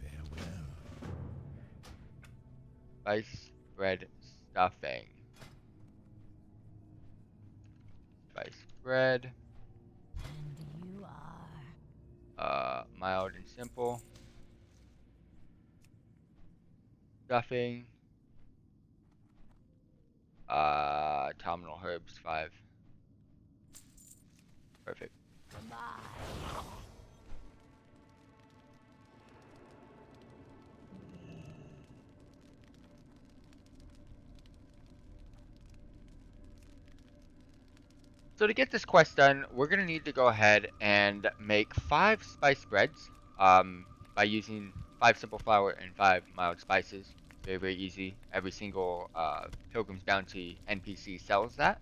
Farewell. Spiced bread stuffing. Spiced bread. And you are. Mild and simple. Stuffing. Autumnal herbs 5. Perfect. Goodbye. So to get this quest done, we're going to need to go ahead and make 5 spice breads by using 5 simple flour and 5 mild spices. Very, very easy. Every single Pilgrim's Bounty NPC sells that.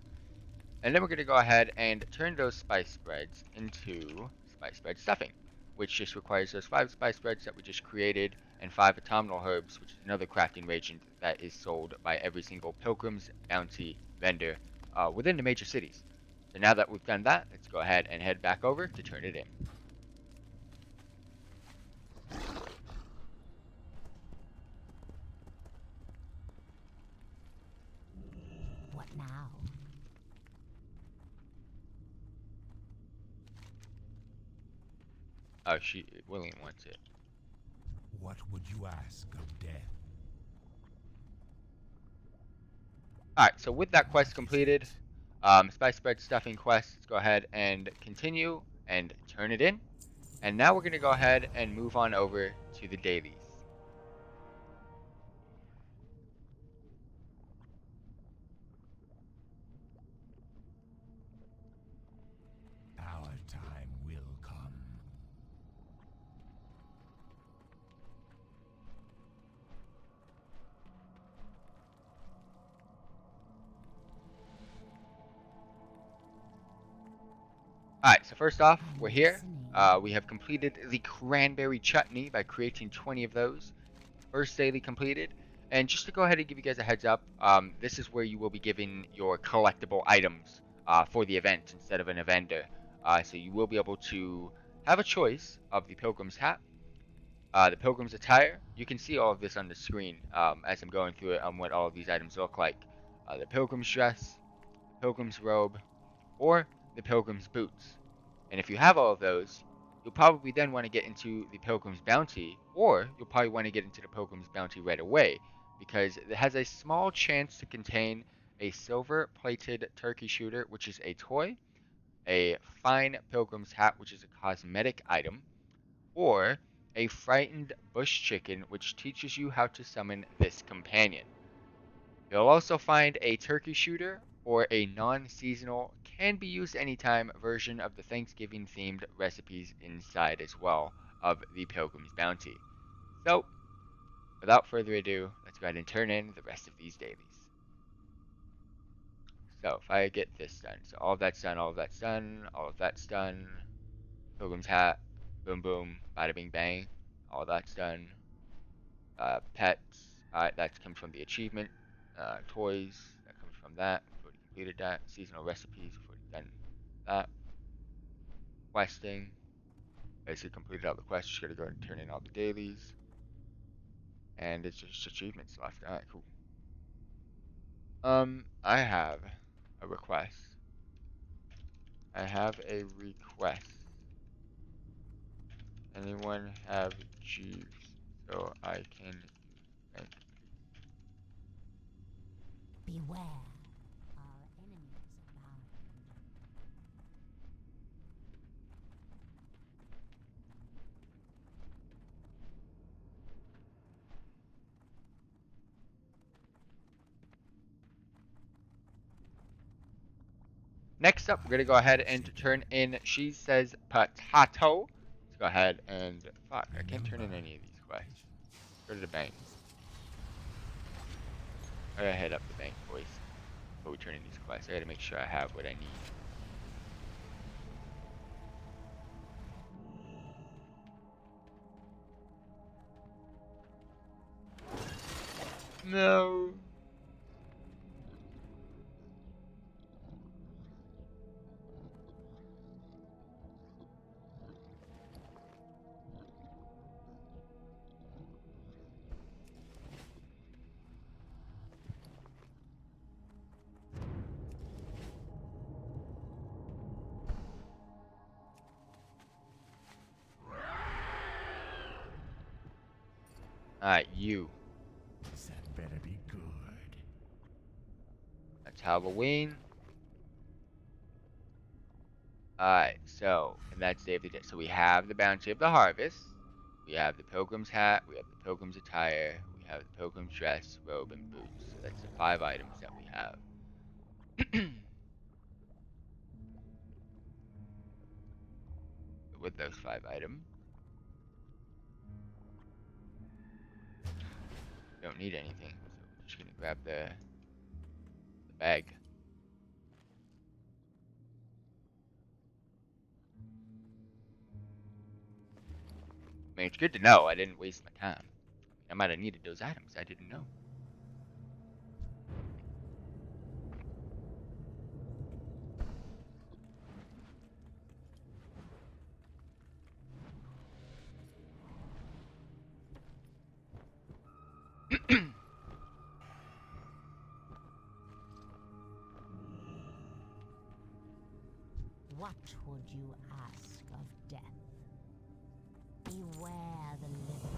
And then we're going to go ahead and turn those spice breads into spice bread stuffing, which just requires those 5 spice breads that we just created and 5 autumnal herbs, which is another crafting reagent that is sold by every single Pilgrim's Bounty vendor within the major cities. So now that we've done that, let's go ahead and head back over to turn it in. What now? Oh, William wants it. What would you ask of death? Alright, so with that quest completed, Spice Bread Stuffing quest, let's go ahead and continue and turn it in. And now we're going to go ahead and move on over to the dailies. Our time will come. Alright, so first off, we're here. We have completed the cranberry chutney by creating 20 of those. First daily completed. And just to go ahead and give you guys a heads up, this is where you will be given your collectible items for the event instead of an vendor. So you will be able to have a choice of the Pilgrim's hat, the Pilgrim's attire. You can see all of this on the screen as I'm going through it on what all of these items look like. The Pilgrim's dress, the Pilgrim's robe, or the Pilgrim's boots. And if you have all of those, you'll probably then want to get into the Pilgrim's Bounty, or you'll probably want to get into the Pilgrim's Bounty right away, because it has a small chance to contain a silver-plated turkey shooter, which is a toy, a fine Pilgrim's hat, which is a cosmetic item, or a frightened bush chicken, which teaches you how to summon this companion. You'll also find a turkey shooter or a non-seasonal, can be used anytime version of the Thanksgiving themed recipes inside as well of the Pilgrim's Bounty. So, without further ado, let's go ahead and turn in the rest of these dailies. So, if I get this done, so all of that's done, all of that's done, all of that's done, Pilgrim's hat, boom boom, bada bing bang, all that's done. Pets, that comes from the achievement. Toys, that comes from that. We've already completed that. Seasonal recipes, we've already done that. Questing, basically completed all the quests. Just gotta go and turn in all the dailies. And it's just achievements left. Alright, cool. I have a request. I have a request. Anyone have juice so I can drink? Beware. Our enemies abound. Next up, we're gonna go ahead and turn in She Says Potato. Let's go ahead and fuck, I can't turn in any of these quests. Go to the bank. I gotta head up the bank, boys. Before we turn in these quests, I gotta make sure I have what I need. No. Alright, you. That better be good. That's Halloween. Alright, so, and that's Day of the Dead. So we have the Bounty of the Harvest. We have the Pilgrim's hat. We have the Pilgrim's attire. We have the Pilgrim's dress, robe, and boots. So that's the 5 items that we have. With those 5 items, don't need anything. So we're just gonna grab the bag. I mean, it's good to know I didn't waste my time. I might have needed those items. I didn't know. would you ask of death? Beware the living.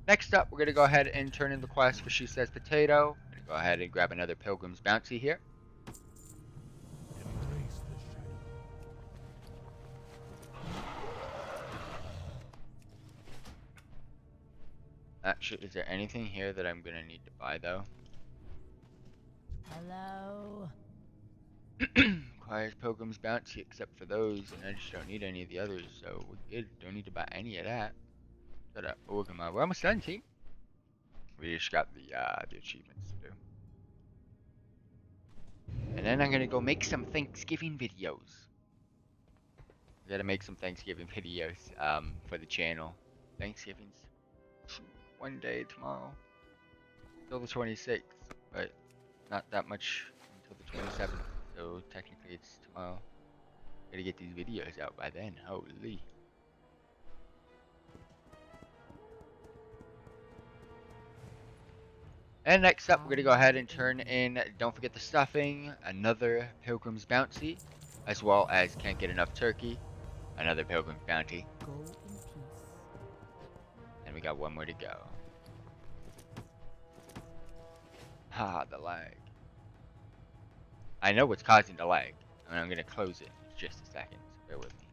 Next up, we're gonna go ahead and turn in the quest for She Says Potato. Gonna go ahead and grab another Pilgrim's Bounty here. Embrace the shadow. Actually, is there anything here that I'm gonna need to buy though? Hello? Requires Pilgrim's Bounty except for those, and I just don't need any of the others, so we're good. Don't need to buy any of that. Gotta organize. We're almost done, team. We just got the achievements to do. And then I'm gonna go make some Thanksgiving videos. I gotta make some Thanksgiving videos for the channel. Thanksgiving's one day tomorrow. Till the 26th, but not that much until the 27th. So technically it's tomorrow. Gotta get these videos out by then. Holy. And next up, we're gonna go ahead and turn in, don't forget the stuffing, another Pilgrim's Bounty, as well as can't get enough turkey, another Pilgrim's Bounty, Go in peace. and we got one more to go. Ha, the lag. I know what's causing the lag, and I'm gonna close it in just a second, so bear with me.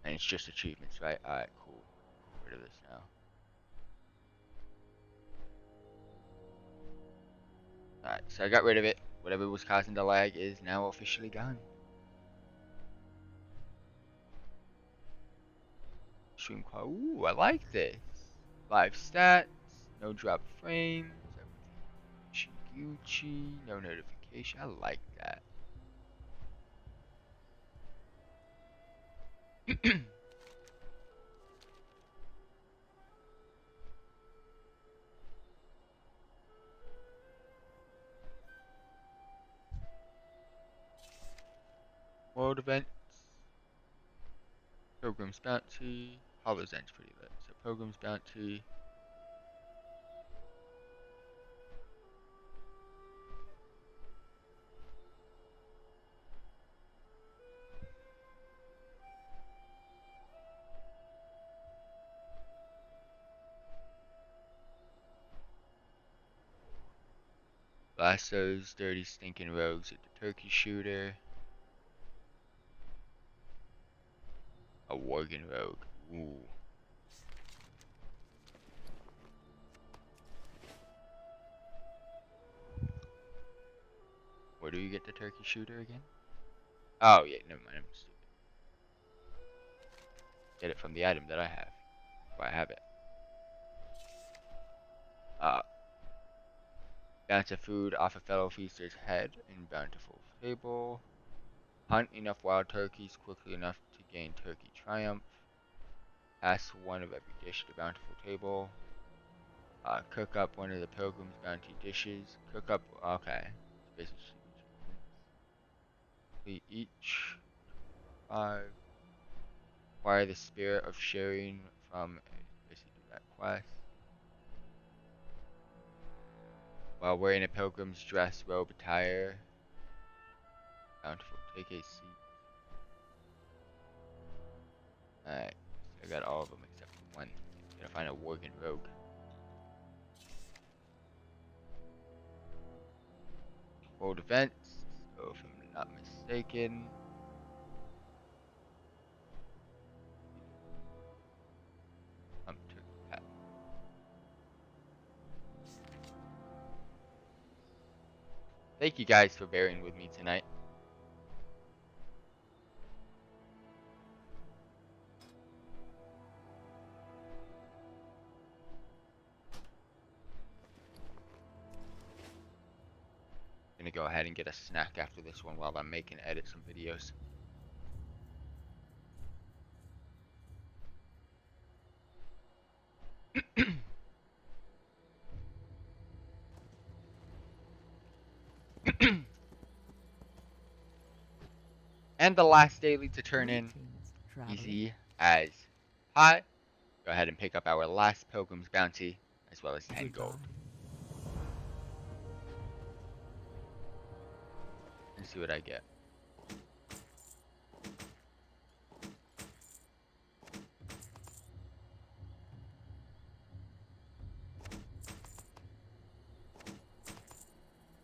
And it's just achievements, right? Alright, cool. Get rid of this now. Alright, so I got rid of it. Whatever was causing the lag is now officially gone. Stream quality. Ooh, I like this. Live stats, no drop frames, everything Gucci, no notification. I like that. World events. Pilgrim's Bounty. Hollow's End's pretty lit. So Pilgrim's Bounty. Lassos, dirty stinking rogues at the turkey shooter. A Worgen rogue. Ooh. Where do you get the turkey shooter again? Oh yeah, never mind. I'm stupid. Get it from the item that I have. Where I have it. Bounce of food off a fellow feaster's head in bountiful table. Hunt enough wild turkeys quickly enough to gain turkey triumph. Pass one of every dish to bountiful table. Cook up one of the pilgrim's bounty dishes. Cook up, okay. Complete each. 5. Acquire the spirit of sharing from, basically do that quest. While wearing a pilgrim's dress, robe, attire. Bountiful, take a seat. Alright, so I got all of them except for one. Gotta find a Worgen rogue. World events, so if I'm not mistaken. Turkey Pat. Thank you guys for bearing with me tonight. Gonna go ahead and get a snack after this one while I'm making edit some videos. And the last daily to turn in, Greetings, traveler. easy as pie. go ahead and pick up our last Pilgrim's Bounty, as well as 10 gold. And see what I get.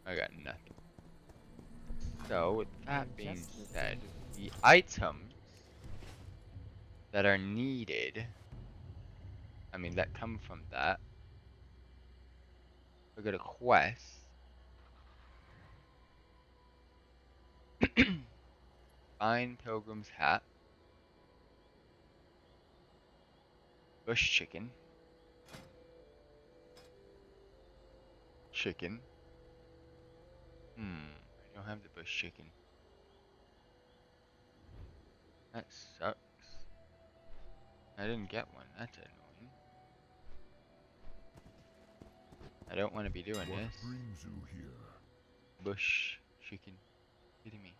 I got nothing. So, with that being said, the items that are needed, I mean, that come from that, we go to quest. Find Pilgrim's Hat. Bush chicken. Chicken. I don't have the bush chicken. That sucks. I didn't get one. That's annoying. I don't want to be doing What this. brings you here? Bush chicken. Kidding me.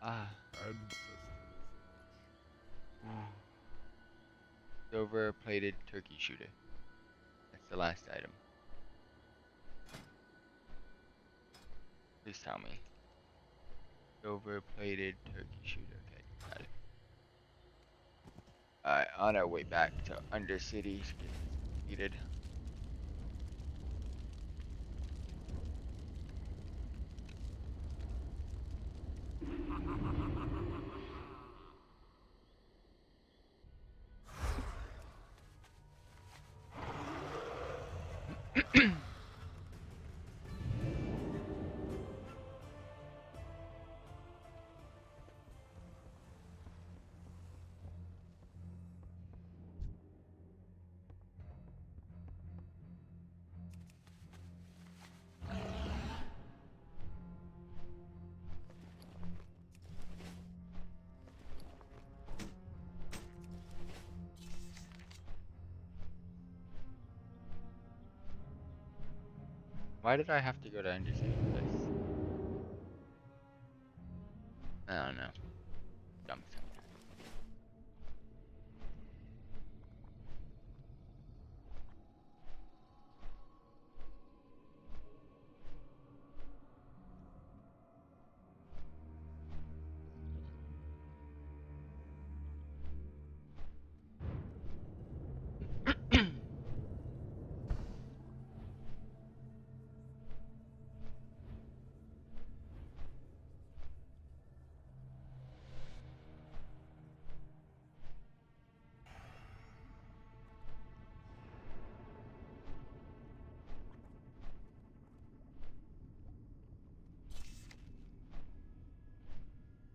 Ah. Silver plated turkey shooter. That's the last item. Please tell me. Silver plated turkey shooter. Okay, got it. Alright, on our way back to Undercity. Completed. Why did I have to go to Undercity for this? I don't know. Dumb sometimes.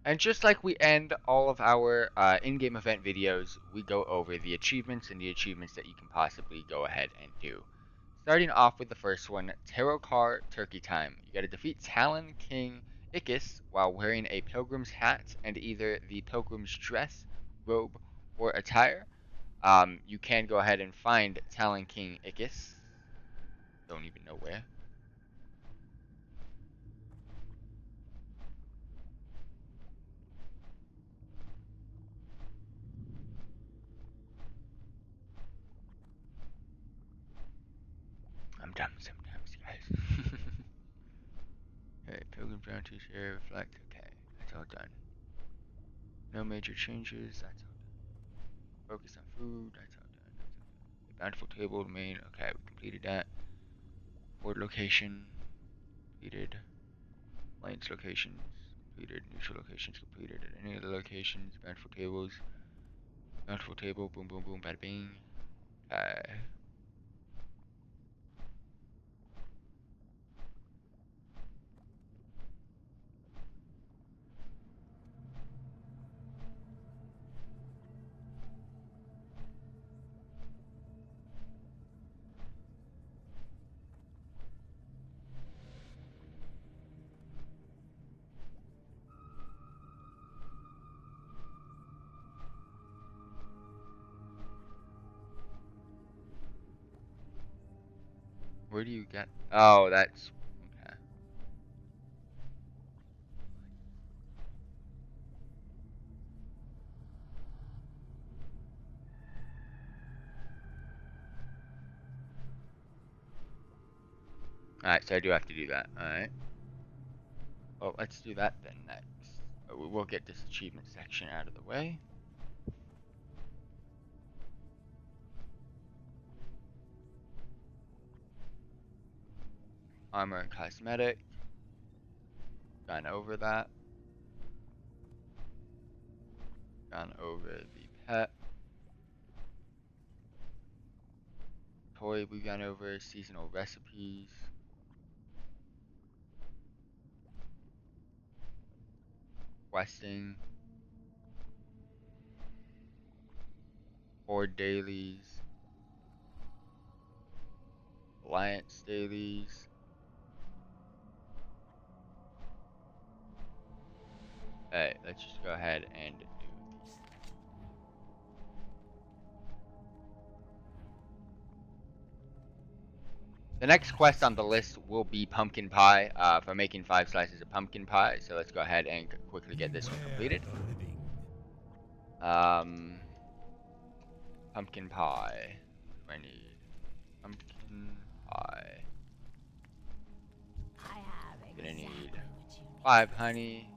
And just like we end all of our in-game event videos, we go over the achievements and the achievements that you can possibly go ahead and do. Starting off with the first one, Tarot Card Turkey Time. You gotta defeat Talon King Ickis while wearing a pilgrim's hat and either the pilgrim's dress, robe, or attire. You can go ahead and find Talon King Ickis. Don't even know where. I'm dumb sometimes, guys. Okay, Pilgrim Bounty Share Reflect. Okay, that's all done. No major changes. That's all done. Focus on food. That's all done. That's all done. The bountiful table domain. Okay, we completed that. Board location completed. Alliance locations completed. Neutral locations completed. At any other locations. Bountiful tables. Bountiful table. Boom, boom, boom. Bada bing. Okay. Where do you get? Oh, that's okay. Alright, so I do have to do that. Alright. Well, let's do that then next. We'll get this achievement section out of the way. Armor and cosmetic. Gone over that. Gone over the pet. Toy we've gone over. Seasonal recipes. Questing. Horde dailies. Alliance dailies. Alright, let's just go ahead and do these. The next quest on the list will be pumpkin pie, for making 5 slices of pumpkin pie. So let's go ahead and quickly get this one completed. Pumpkin pie. What do I need? Pumpkin pie. I have Gonna exactly need what you need. 5 honey,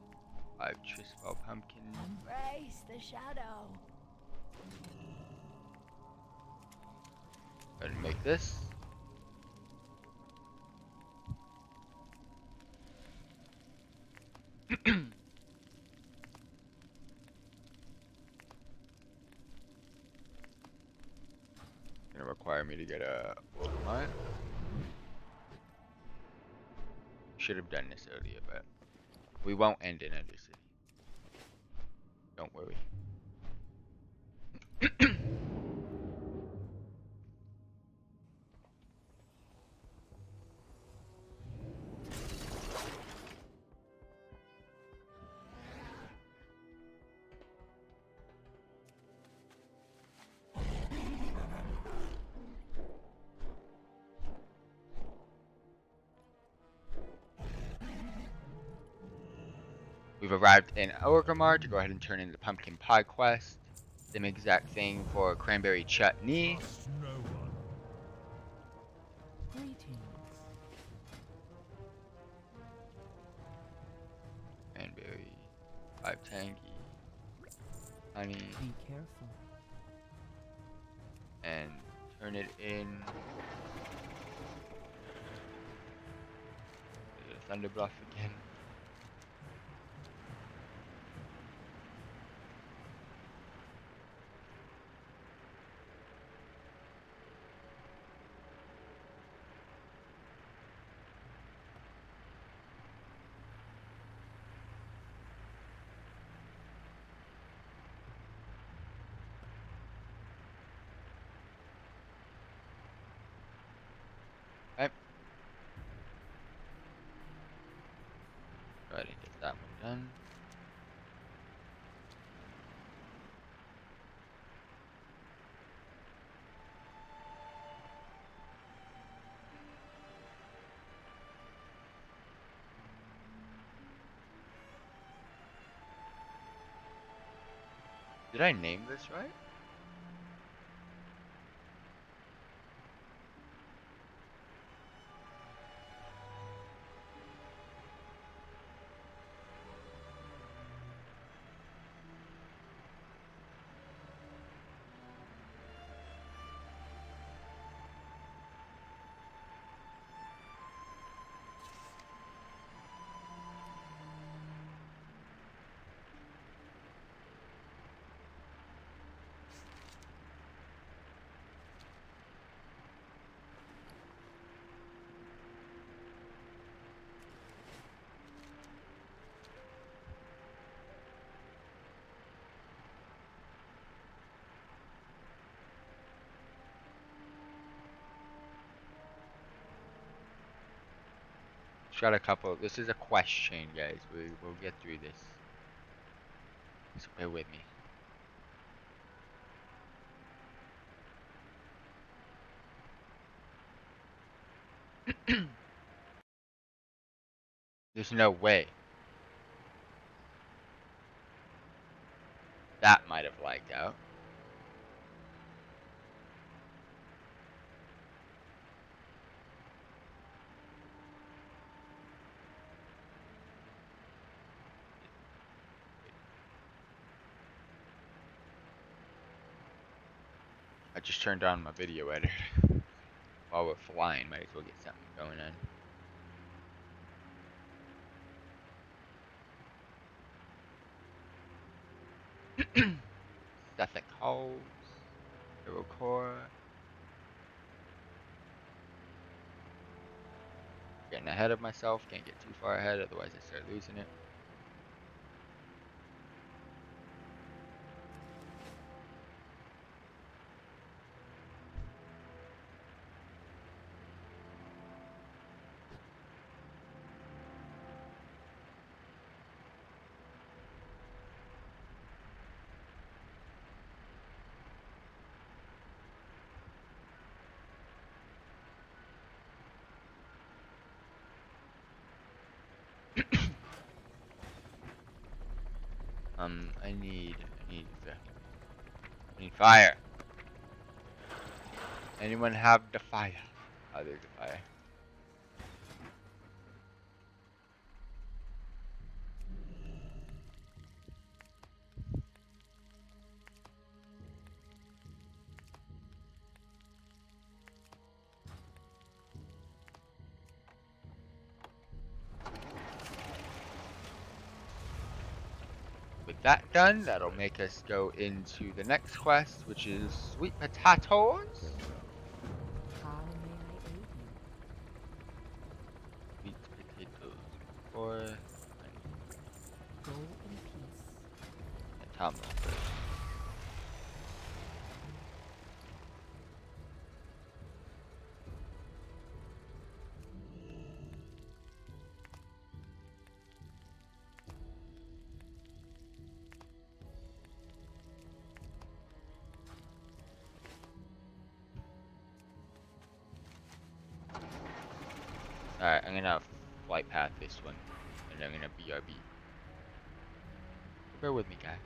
5 Triswell pumpkin. Embrace the shadow. Go ahead and make this. Gonna require me to get a Pokemon. Should have done this earlier, but we won't end in Under City. Don't worry. We've arrived in Orgrimmar to go ahead and turn in the pumpkin pie quest. Same exact thing for cranberry chutney. No one. Greetings. Cranberry, 5 tangy, honey, Be careful. and turn it in. Thunder Bluff again. Okay. Go ahead and get that one done. Did I name this right? Got a couple. This is a quest chain, guys. We'll get through this. So bear with me. There's no way. That might have lagged out. I just turned on my video editor. While we're flying, might as well get something going on. Suffolk Halls, Hero Core. Getting ahead of myself, can't get too far ahead, otherwise I start losing it. I need fire. Anyone have the fire? Oh, there's the fire. With that done, that'll make us go into the next quest, which is sweet potatoes. How may I aid you? Sweet potatoes. Or Go in peace. Tom first. Alright, I'm gonna flight path this one, and I'm gonna BRB. Bear with me, guys.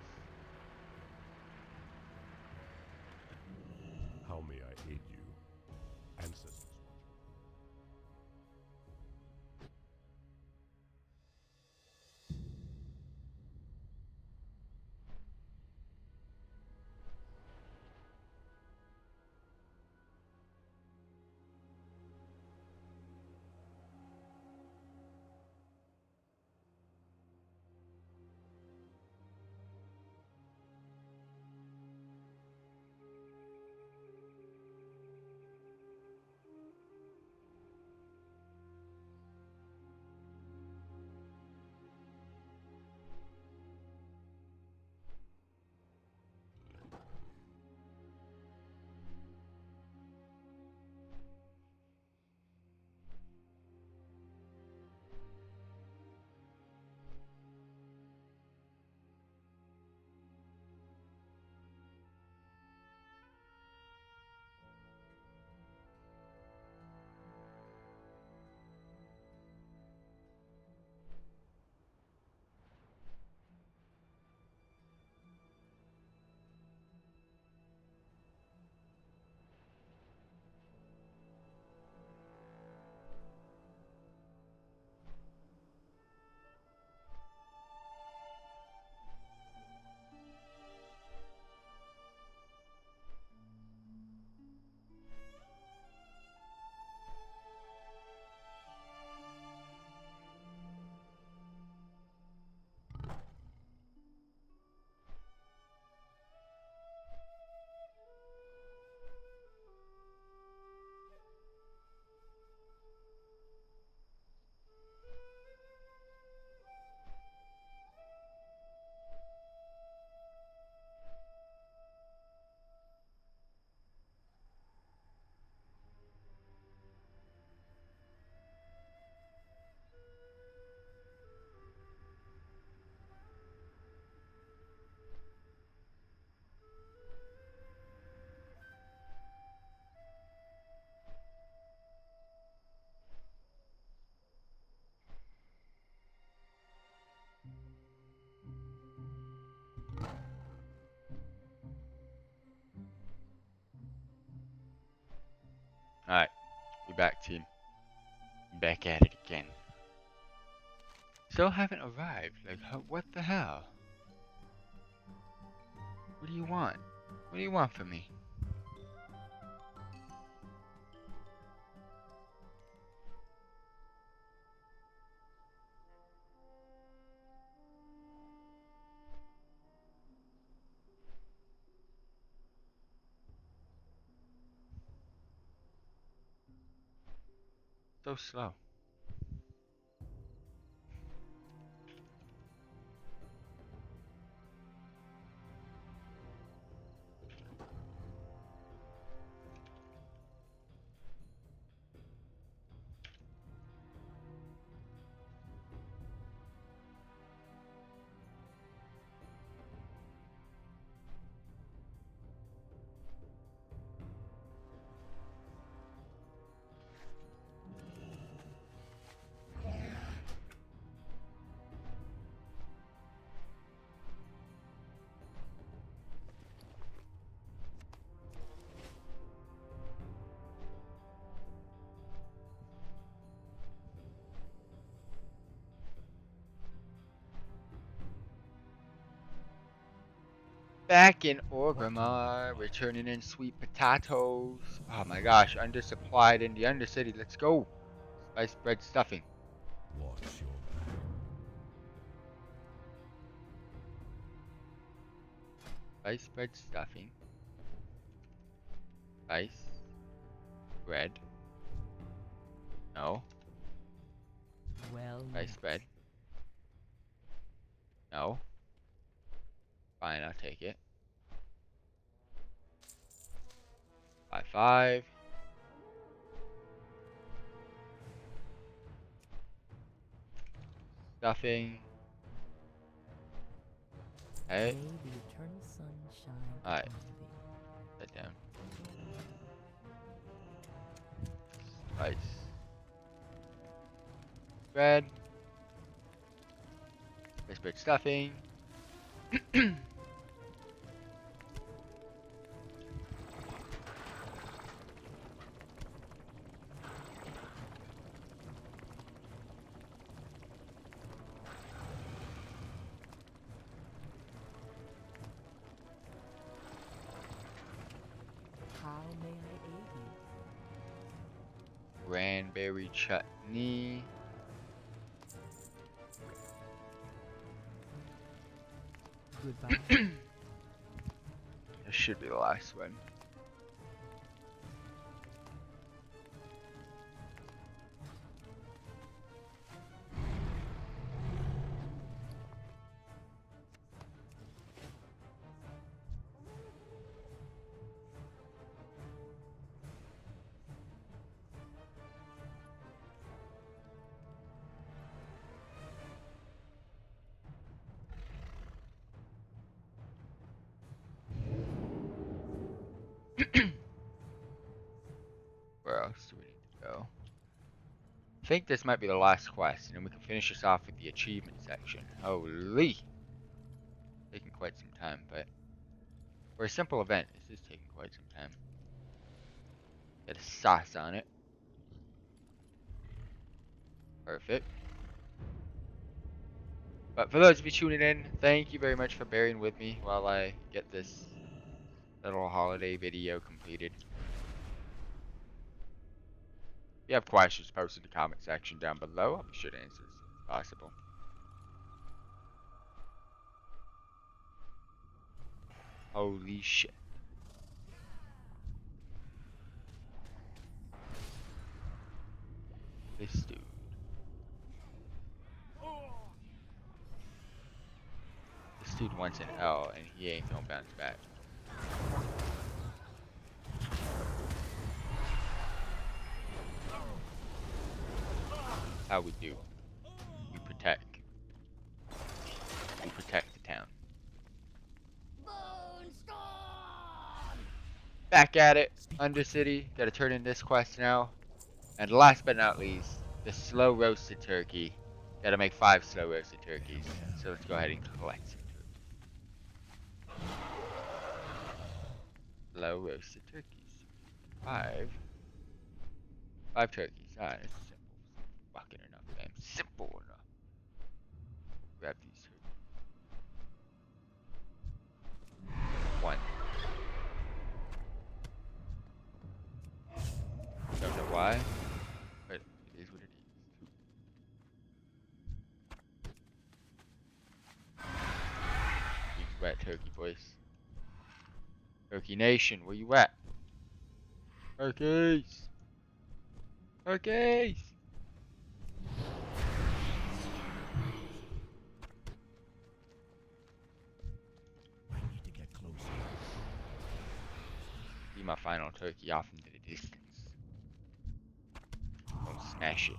How may I aid you? Ancestors. Alright, we back, team. Back at it again. Still haven't arrived. Like, what the hell? What do you want? What do you want from me? So slow. Back in Orgrimmar, we're turning in sweet potatoes. Oh my gosh, undersupplied in the Undercity. Let's go. Spice bread stuffing. Watch your back. Spice bread stuffing. Spice bread. No. Well Spice met. bread. No. Fine, I'll take it. 5-5. Stuffing. Hey. May the eternal sun shine Alright. upon thee. Set down. Spice. Bread. Spice bread stuffing. How may I aid you? Cranberry chutney. Goodbye. This should be the last one. Where else do we need to go? I think this might be the last quest, and then we can finish this off with the achievement section. Holy! Taking quite some time, but for a simple event, this is taking quite some time. Get a sauce on it. Perfect. But for those of you tuning in, thank you very much for bearing with me while I get this little holiday video completed. If you have questions, post in the comment section down below. I'll be sure to answer as soon as possible. Holy shit. This dude. This dude wants an L and he ain't gonna bounce back. How we do. We protect. We protect the town. Back at it, Undercity. Gotta turn in this quest now. And last but not least, the slow roasted turkey. Gotta make 5 slow roasted turkeys. So let's go ahead and collect some turkeys. Slow roasted turkeys. 5 turkeys. Alright, it's simple. Fucking enough, man. Simple enough. Grab these turkeys. 1. Don't know why, but it is what it is. Big wet turkey boys. Turkey Nation, where you at? Turkeys! Turkeys! see my final turkey off into the distance. Don't smash it.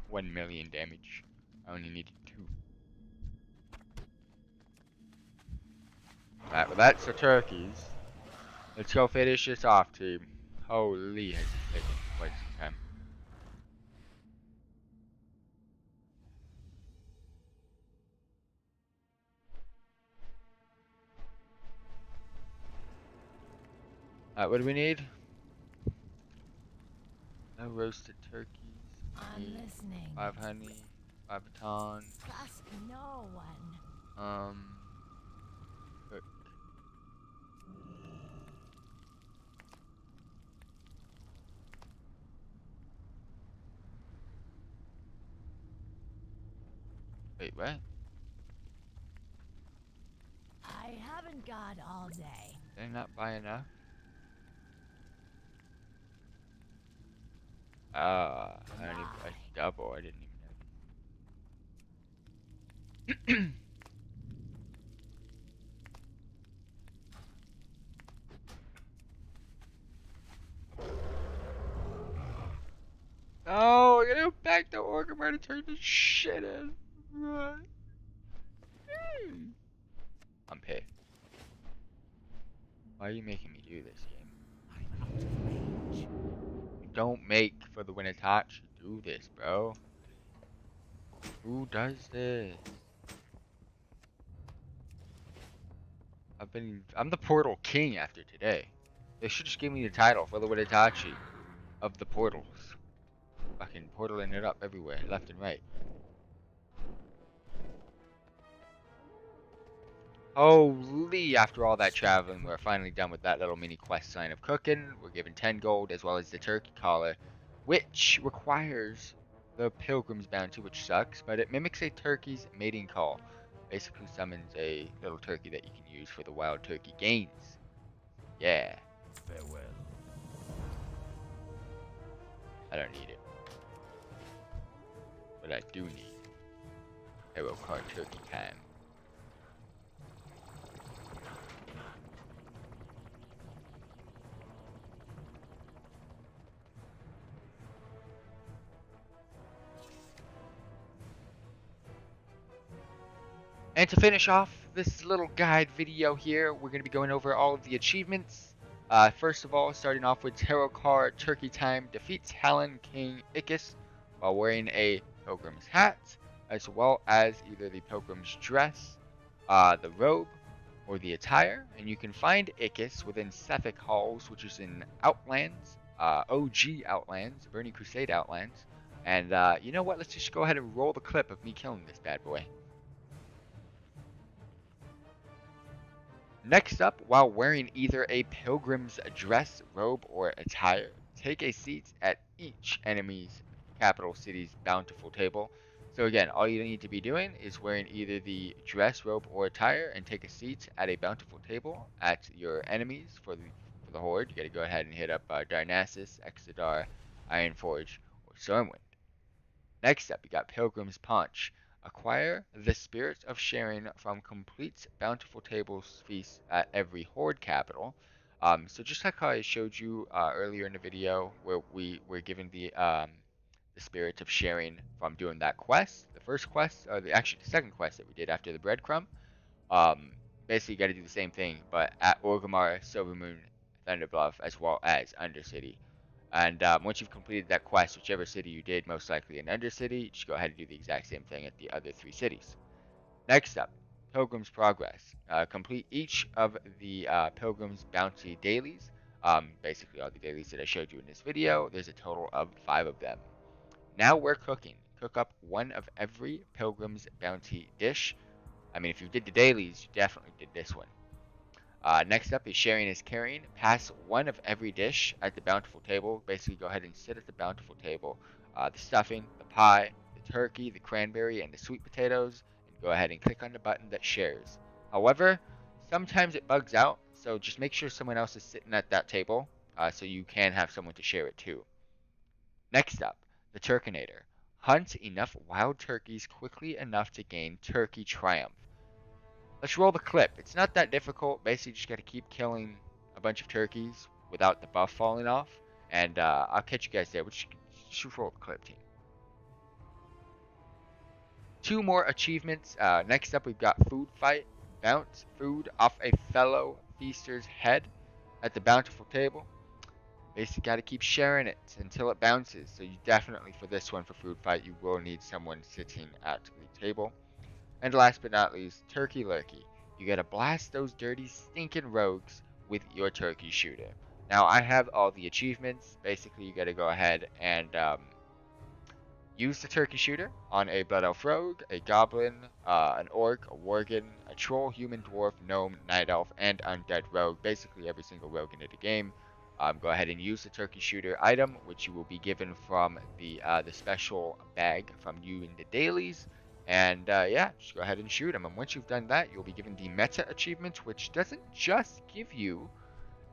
1 million damage. I only needed 2. Alright, well that's the turkeys. Let's go finish this off, team. Holy, has it taken quite some time. Alright, what do we need? No roasted turkeys. I'm listening. 5 honey, 5 baton. Trust no one. Cook. Wait, what? I haven't got all day. Did I not buy enough? Ah, I don't even, that's double, I didn't even know. Oh, I gotta go back to Orgrimmar to turn this shit in. Right. I'm pissed. Why are you making me do this game? I'm out of range. Don't make for the Winatachi do this, bro. Who does this? I'm the Portal King after today. They should just give me the title for the Winatachi of the portals. Fucking portaling it up everywhere, left and right. Holy, after all that traveling, we're finally done with that little mini quest line of cooking. We're given 10 gold as well as the turkey collar, which requires the pilgrim's bounty, which sucks, but it mimics a turkey's mating call. Basically summons a little turkey that you can use for the wild turkey gains. Yeah, Farewell. I don't need it. But I do need Hero Card Turkey time. And to finish off this little guide video here, we're going to be going over all of the achievements. First of all, starting off with Tarot Card Turkey Time defeats Helen King Ickis while wearing a pilgrim's hat, as well as either the pilgrim's dress, the robe, or the attire. And you can find Ickis within Suffolk Halls, which is in Outlands, OG Outlands, Burning Crusade Outlands. And you know what? Let's just go ahead and roll the clip of me killing this bad boy. Next up, while wearing either a pilgrim's dress, robe, or attire, take a seat at each enemy's capital city's bountiful table. So again, all you need to be doing is wearing either the dress, robe, or attire and take a seat at a bountiful table at your enemies for the horde. You gotta go ahead and hit up Darnassus, Exodar, Ironforge, or Stormwind. Next up, you got Pilgrim's Punch. Acquire the Spirit of Sharing from complete bountiful tables feasts at every horde capital. So just like how I showed you earlier in the video, where we were given the Spirit of Sharing from doing that quest, the first quest, or actually the second quest that we did after the breadcrumb. Basically, you got to do the same thing, but at Orgrimmar, Silvermoon, Thunderbluff, as well as Undercity. And once you've completed that quest, whichever city you did, most likely in Undercity, just go ahead and do the exact same thing at the other 3 cities. Next up, Pilgrim's Progress. Complete each of the Pilgrim's Bounty dailies. Basically all the dailies that I showed you in this video. There's a total of 5 of them. Now we're cooking. Cook up 1 of every Pilgrim's Bounty dish. I mean, if you did the dailies, you definitely did this one. Next up is Sharing is Caring. Pass 1 of every dish at the bountiful table. Basically, go ahead and sit at the bountiful table. The stuffing, the pie, the turkey, the cranberry, and the sweet potatoes. And go ahead and click on the button that shares. However, sometimes it bugs out, so just make sure someone else is sitting at that table so you can have someone to share it too. Next up, the Turkinator. Hunt enough wild turkeys quickly enough to gain Turkey Triumph. let's roll the clip. It's not that difficult. Basically, just got to keep killing a bunch of turkeys without the buff falling off. And I'll catch you guys there. Just roll the clip, team. 2 more achievements. Next up, we've got food fight. Bounce food off a fellow feaster's head at the bountiful table. Basically, got to keep sharing it until it bounces. So you definitely, for this one, for food fight, you will need someone sitting at the table. And last but not least, turkey lurkey. You got to blast those dirty, stinking rogues with your turkey shooter. Now, I have all the achievements. Basically, you got to go ahead and use the turkey shooter on a blood elf rogue, a goblin, an orc, a worgen, a troll, human, dwarf, gnome, night elf, and undead rogue. Basically every single rogue in the game. Go ahead and use the turkey shooter item, which you will be given from the special bag from you in the dailies. And yeah, just go ahead and shoot them. And once you've done that, you'll be given the meta achievement, which doesn't just give you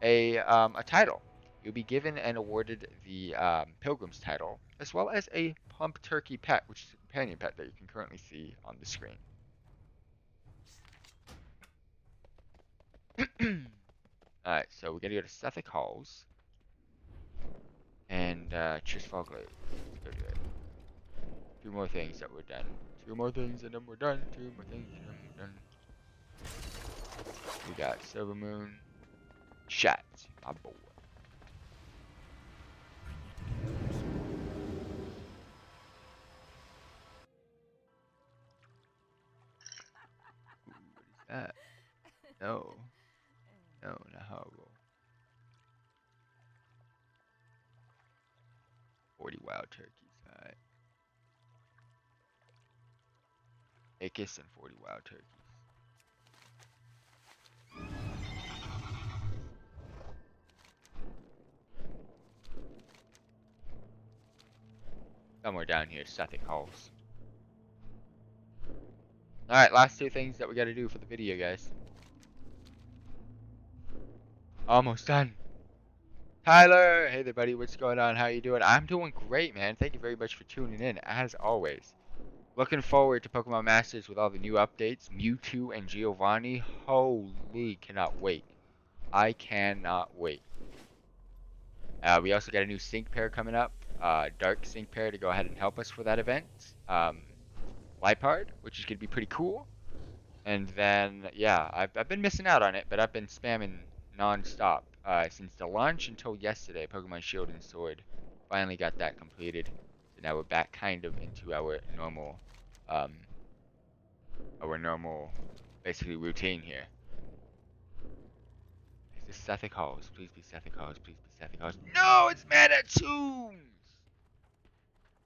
a title. You'll be given and awarded the Pilgrim's title, as well as a Plump Turkey pet, which is a companion pet that you can currently see on the screen. Alright, so we're going to go to Suffolk Halls and Chisfall Glade. Let's go do it. 2 more things that we're done. 2 more things and then we're done. 2 more things and then we're done. We got Silver Moon. Shot, my boy. What is that? No. No, not horrible. 40 wild turkeys, alright. Akis and 40 wild turkeys. Somewhere down here, Suffolk Halls. Alright, last 2 things that we gotta do for the video, guys. Almost done. Tyler! Hey there, buddy. What's going on? How you doing? I'm doing great, man. Thank you very much for tuning in, as always. Looking forward to Pokemon Masters with all the new updates. Mewtwo and Giovanni. Holy, cannot wait. I cannot wait. We also got a new sync pair coming up. Dark sync pair to go ahead and help us for that event. Lipard, which is going to be pretty cool. And then, yeah, I've been missing out on it, but I've been spamming non-stop since the launch until yesterday. Pokemon Shield and Sword finally got that completed. So now we're back kind of into our normal, basically routine here. Is this Suffolk Halls? Please be Suffolk Halls. Please be Suffolk Halls. No, it's Manitombs!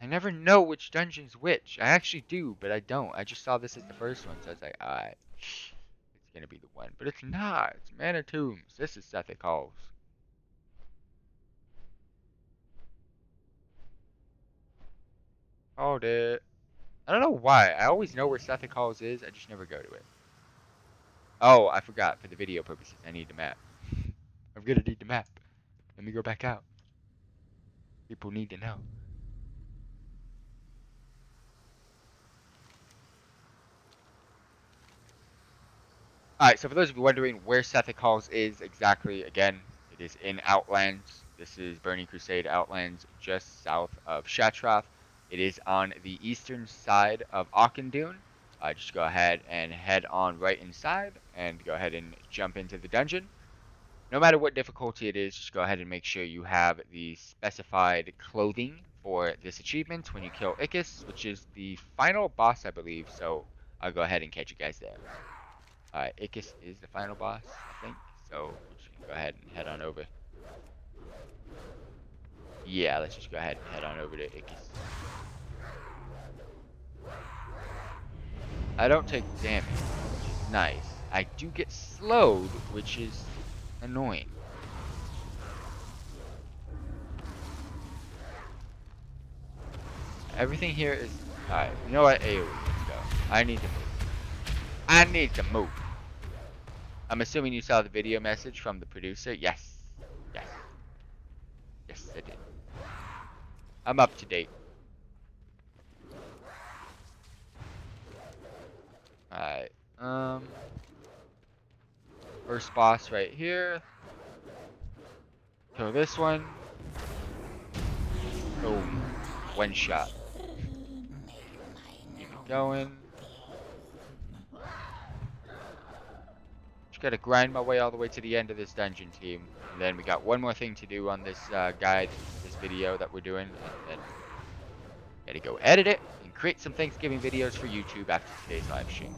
I never know which dungeon's which. I actually do, but I don't. I just saw this as the first one, so I was like, alright. It's gonna be the one. But it's not. It's Manitombs. This is Suffolk Halls. Called it. I don't know why. I always know where Suffolk Halls is. I just never go to it. Oh, I forgot. For the video purposes, I need the map. I'm gonna need the map. Let me go back out. People need to know. Alright, so for those of you wondering where Suffolk Halls is exactly, again, it is in Outlands. This is Burning Crusade Outlands, just south of Shatroth. It is on the eastern side of Auchindoun. Just go ahead and head on right inside and go ahead and jump into the dungeon. No matter what difficulty it is, just go ahead and make sure you have the specified clothing for this achievement when you kill Ikis, which is the final boss, I believe. So I'll go ahead and catch you guys there. Ikis is the final boss, I think. So just go ahead and head on over. Yeah, let's just go ahead and head on over to Ikis. I don't take damage, which is nice. I do get slowed, which is annoying. Everything here is... Alright, you know what? AoE, let's go. I need to move. I need to move. I'm assuming you saw the video message from the producer. Yes. Yes. Yes, I did. I'm up to date. Alright. First boss right here. Kill this one. Boom. One shot. Keep it going. Just gotta grind my way all the way to the end of this dungeon, team. And then we got one more thing to do on this guide, this video that we're doing. And then gotta go edit it and create some Thanksgiving videos for YouTube after today's live stream.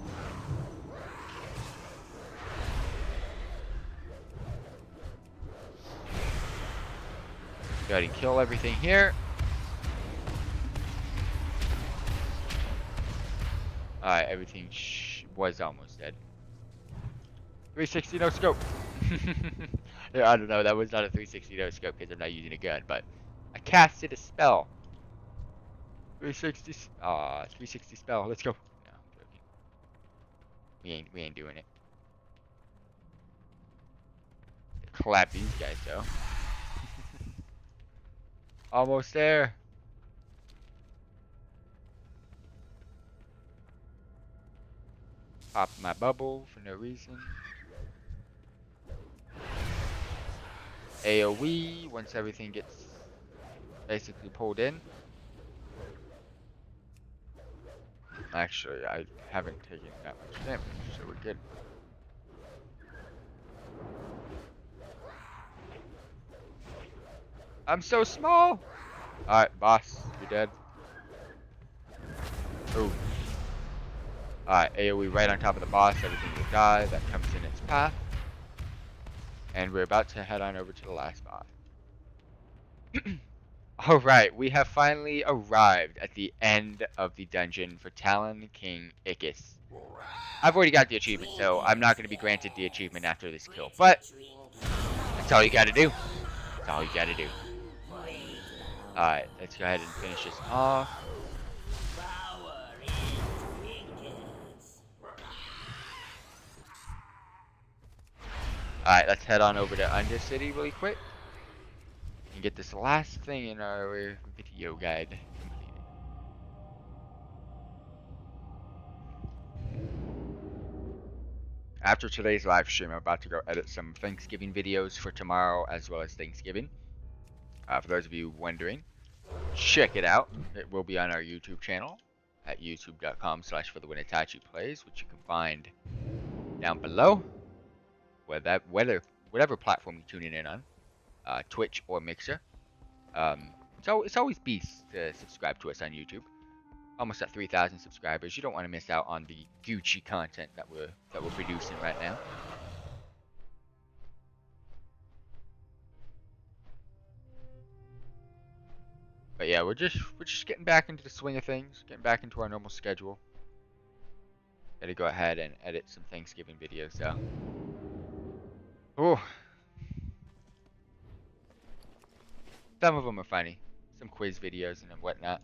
Go ahead and kill everything here. Alright, everything was almost dead. 360 no scope. Yeah, I don't know, that was not a 360 no scope because I'm not using a gun, but I casted a spell. 360, 360 spell. Let's go. No, I'm joking. We ain't doing it. Clap these guys though. Almost there. Pop my bubble for no reason. AoE once everything gets basically pulled in. Actually, I haven't taken that much damage, so we're good. I'm so small! Alright, boss, you're dead. Ooh. Alright, AoE right on top of the boss, everything will die that comes in its path. And we're about to head on over to the last boss. Alright, we have finally arrived at the end of the dungeon for Talon King Ickis. I've already got the achievement, so I'm not going to be granted the achievement after this kill. But, that's all you gotta do. That's all you gotta do. Alright, let's go ahead and finish this off. Alright, let's head on over to Undercity really quick. And get this last thing in our video guide completed. After today's live stream, I'm about to go edit some Thanksgiving videos for tomorrow as well as Thanksgiving. For those of you wondering, check it out. It will be on our YouTube channel at youtube.com/FTWitachiPlays, which you can find down below. Whatever platform you're tuning in on, Twitch or Mixer. It's always beast to subscribe to us on YouTube. Almost at 3,000 subscribers. You don't want to miss out on the Gucci content that we're producing right now. But yeah, we're just getting back into the swing of things, getting back into our normal schedule. Gotta go ahead and edit some Thanksgiving videos, so. Oh. Some of them are funny. Some quiz videos and whatnot.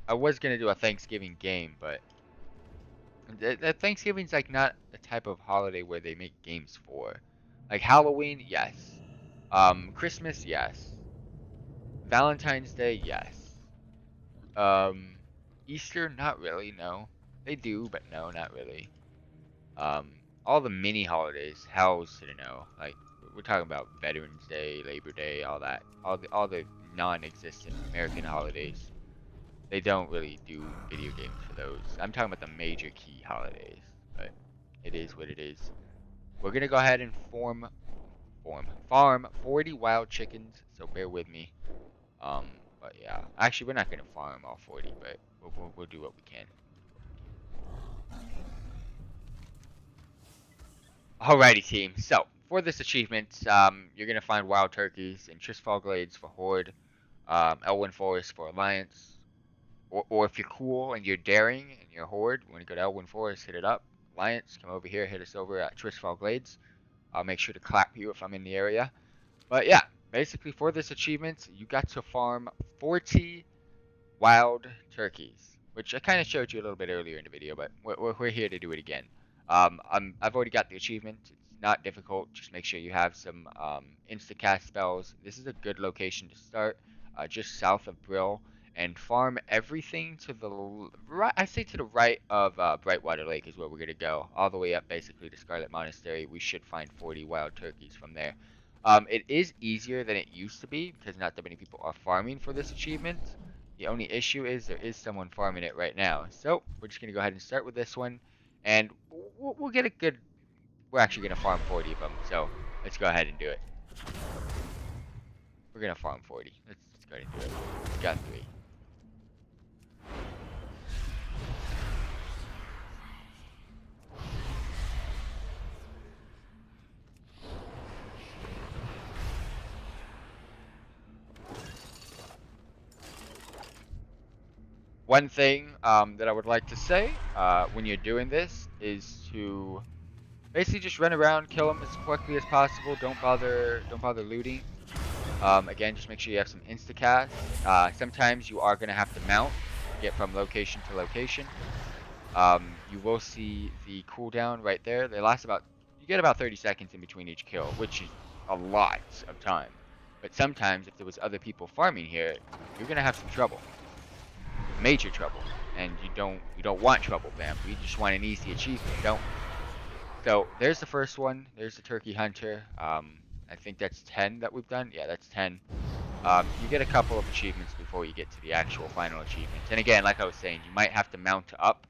I was gonna do a Thanksgiving game, but Thanksgiving's like not a type of holiday where they make games for. Like Halloween, yes. Christmas, yes. Valentine's Day, yes. Easter, not really, no. They do, but no, not really. All the mini holidays, hell's to the no. Like, we're talking about Veterans Day, Labor Day, all that. All the non-existent American holidays. They don't really do video games for those. I'm talking about the major key holidays, but it is what it is. We're gonna go ahead and farm 40 wild chickens, so bear with me. But yeah, actually we're not gonna farm all 40, but we'll do what we can. Alrighty, team. So for this achievement, you're gonna find wild turkeys in Tristfall Glades for Horde, Elwyn Forest for Alliance. Or if you're cool and you're daring and you're Horde, when you go to Elwyn Forest, hit it up. Alliance, come over here, hit us over at Tristfall Glades. I'll make sure to clap you if I'm in the area. But yeah, basically for this achievement, you got to farm 40 wild turkeys, which I kind of showed you a little bit earlier in the video, but we're here to do it again. I've already got the achievement. It's not difficult. Just make sure you have some insta-cast spells. This is a good location to start. just south of Brill, and farm everything to the right. I say to the right of Brightwater Lake is where we're gonna go, all the way up basically to Scarlet Monastery. We should find 40 wild turkeys from there. It is easier than it used to be because not that many people are farming for this achievement. The only issue is there is someone farming it right now. So we're just gonna go ahead and start with this one, and we'll get a good. We're actually gonna farm 40 of them. So let's go ahead and do it. We're gonna farm 40. Let's go ahead and do it. We got 3. One thing that I would like to say when you're doing this is to basically just run around, kill them as quickly as possible. Don't bother looting. Again, just make sure you have some instacast. Sometimes you are gonna have to mount, get from location to location. You will see the cooldown right there. You get about 30 seconds in between each kill, which is a lot of time. But sometimes if there was other people farming here, you're gonna have some trouble. Major trouble, and you don't want trouble, fam. We just want an easy achievement, don't we? So there's the first one. There's the turkey hunter. I think that's 10 that we've done. Yeah, that's 10. You get a couple of achievements before you get to the actual final achievements. And again, like I was saying, you might have to mount up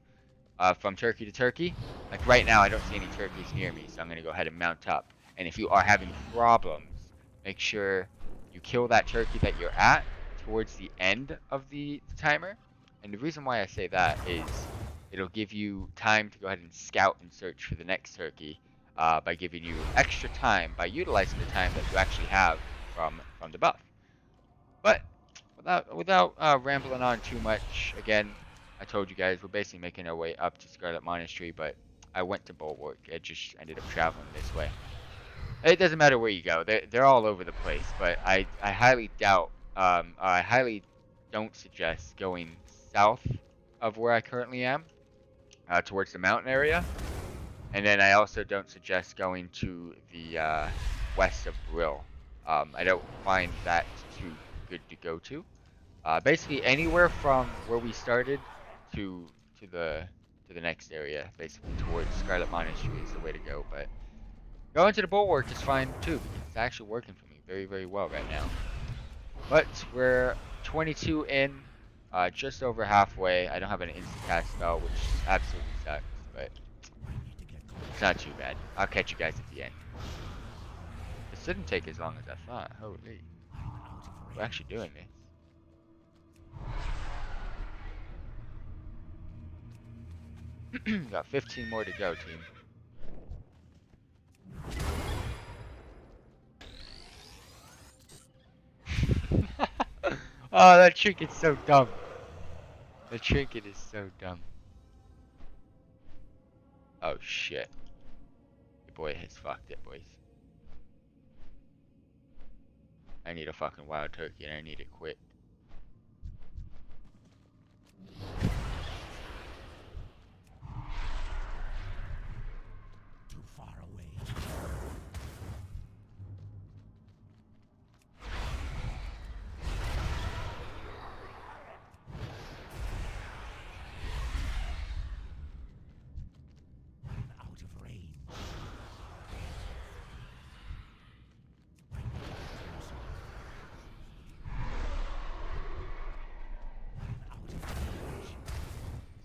from turkey to turkey. Like right now, I don't see any turkeys near me, so I'm gonna go ahead and mount up. And if you are having problems, make sure you kill that turkey that you're at towards the end of the timer. And the reason why I say that is it'll give you time to go ahead and scout and search for the next turkey by giving you extra time by utilizing the time that you actually have from the buff. But without rambling on too much, again, I told you guys we're basically making our way up to Scarlet Monastery, but I went to Bulwark. It just ended up traveling this way. It doesn't matter where you go; they're all over the place. But I highly doubt, I highly don't suggest going south of where I currently am, towards the mountain area. And then I also don't suggest going to the west of Brill. I don't find that too good to go to. Basically anywhere from where we started to the next area, basically towards Scarlet Monastery is the way to go. But going to the Bulwark is fine too because it's actually working for me very, very well right now. But we're 22 in, just over halfway. I don't have an instacast spell, which absolutely sucks, but it's not too bad. I'll catch you guys at the end. This didn't take as long as I thought. Holy. We're actually doing this. Got 15 more to go, team. Oh, that trinket's so dumb. The trinket is so dumb. Oh shit. Your boy has fucked it, boys. I need a fucking wild turkey and I need it quick. Too far away. I'm out of range.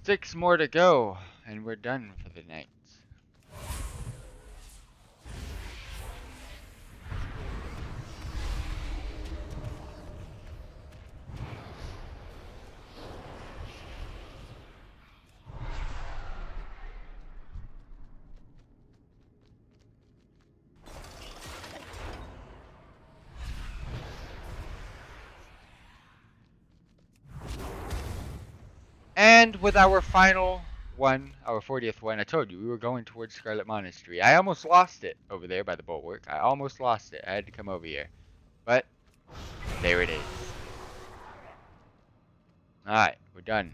6 more to go, and we're done for the night. And with our final one, our 40th one, I told you we were going towards Scarlet Monastery. I almost lost it over there by the Bulwark. I almost lost it. I had to come over here. But there it is. Alright, we're done.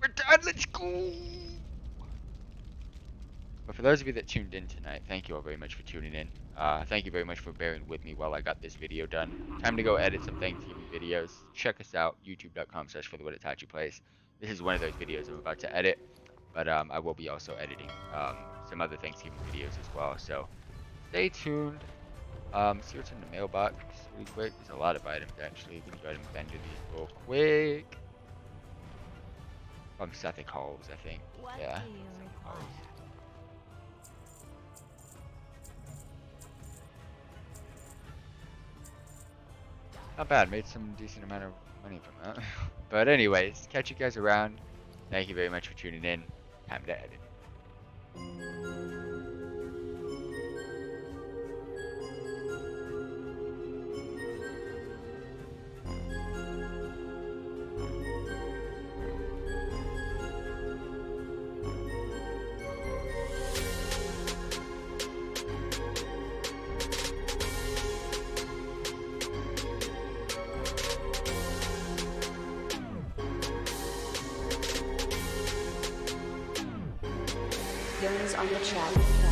We're done. Let's go. But for those of you that tuned in tonight, thank you all very much for tuning in. Thank you very much for bearing with me while I got this video done. Time to go edit some Thanksgiving videos. Check us out, youtube.com/FTWitachiPlays. This is one of those videos I'm about to edit, but I will be also editing some other Thanksgiving videos as well. So stay tuned. See what's in the mailbox really quick. There's a lot of items actually. We can go ahead and bend through these real quick. From Sethic Halls, I think. What Yeah. do you Sethic require? Halls. Not bad, made some decent amount of money from that. But anyways, catch you guys around. Thank you very much for tuning in. Time to edit. Villains on the chat.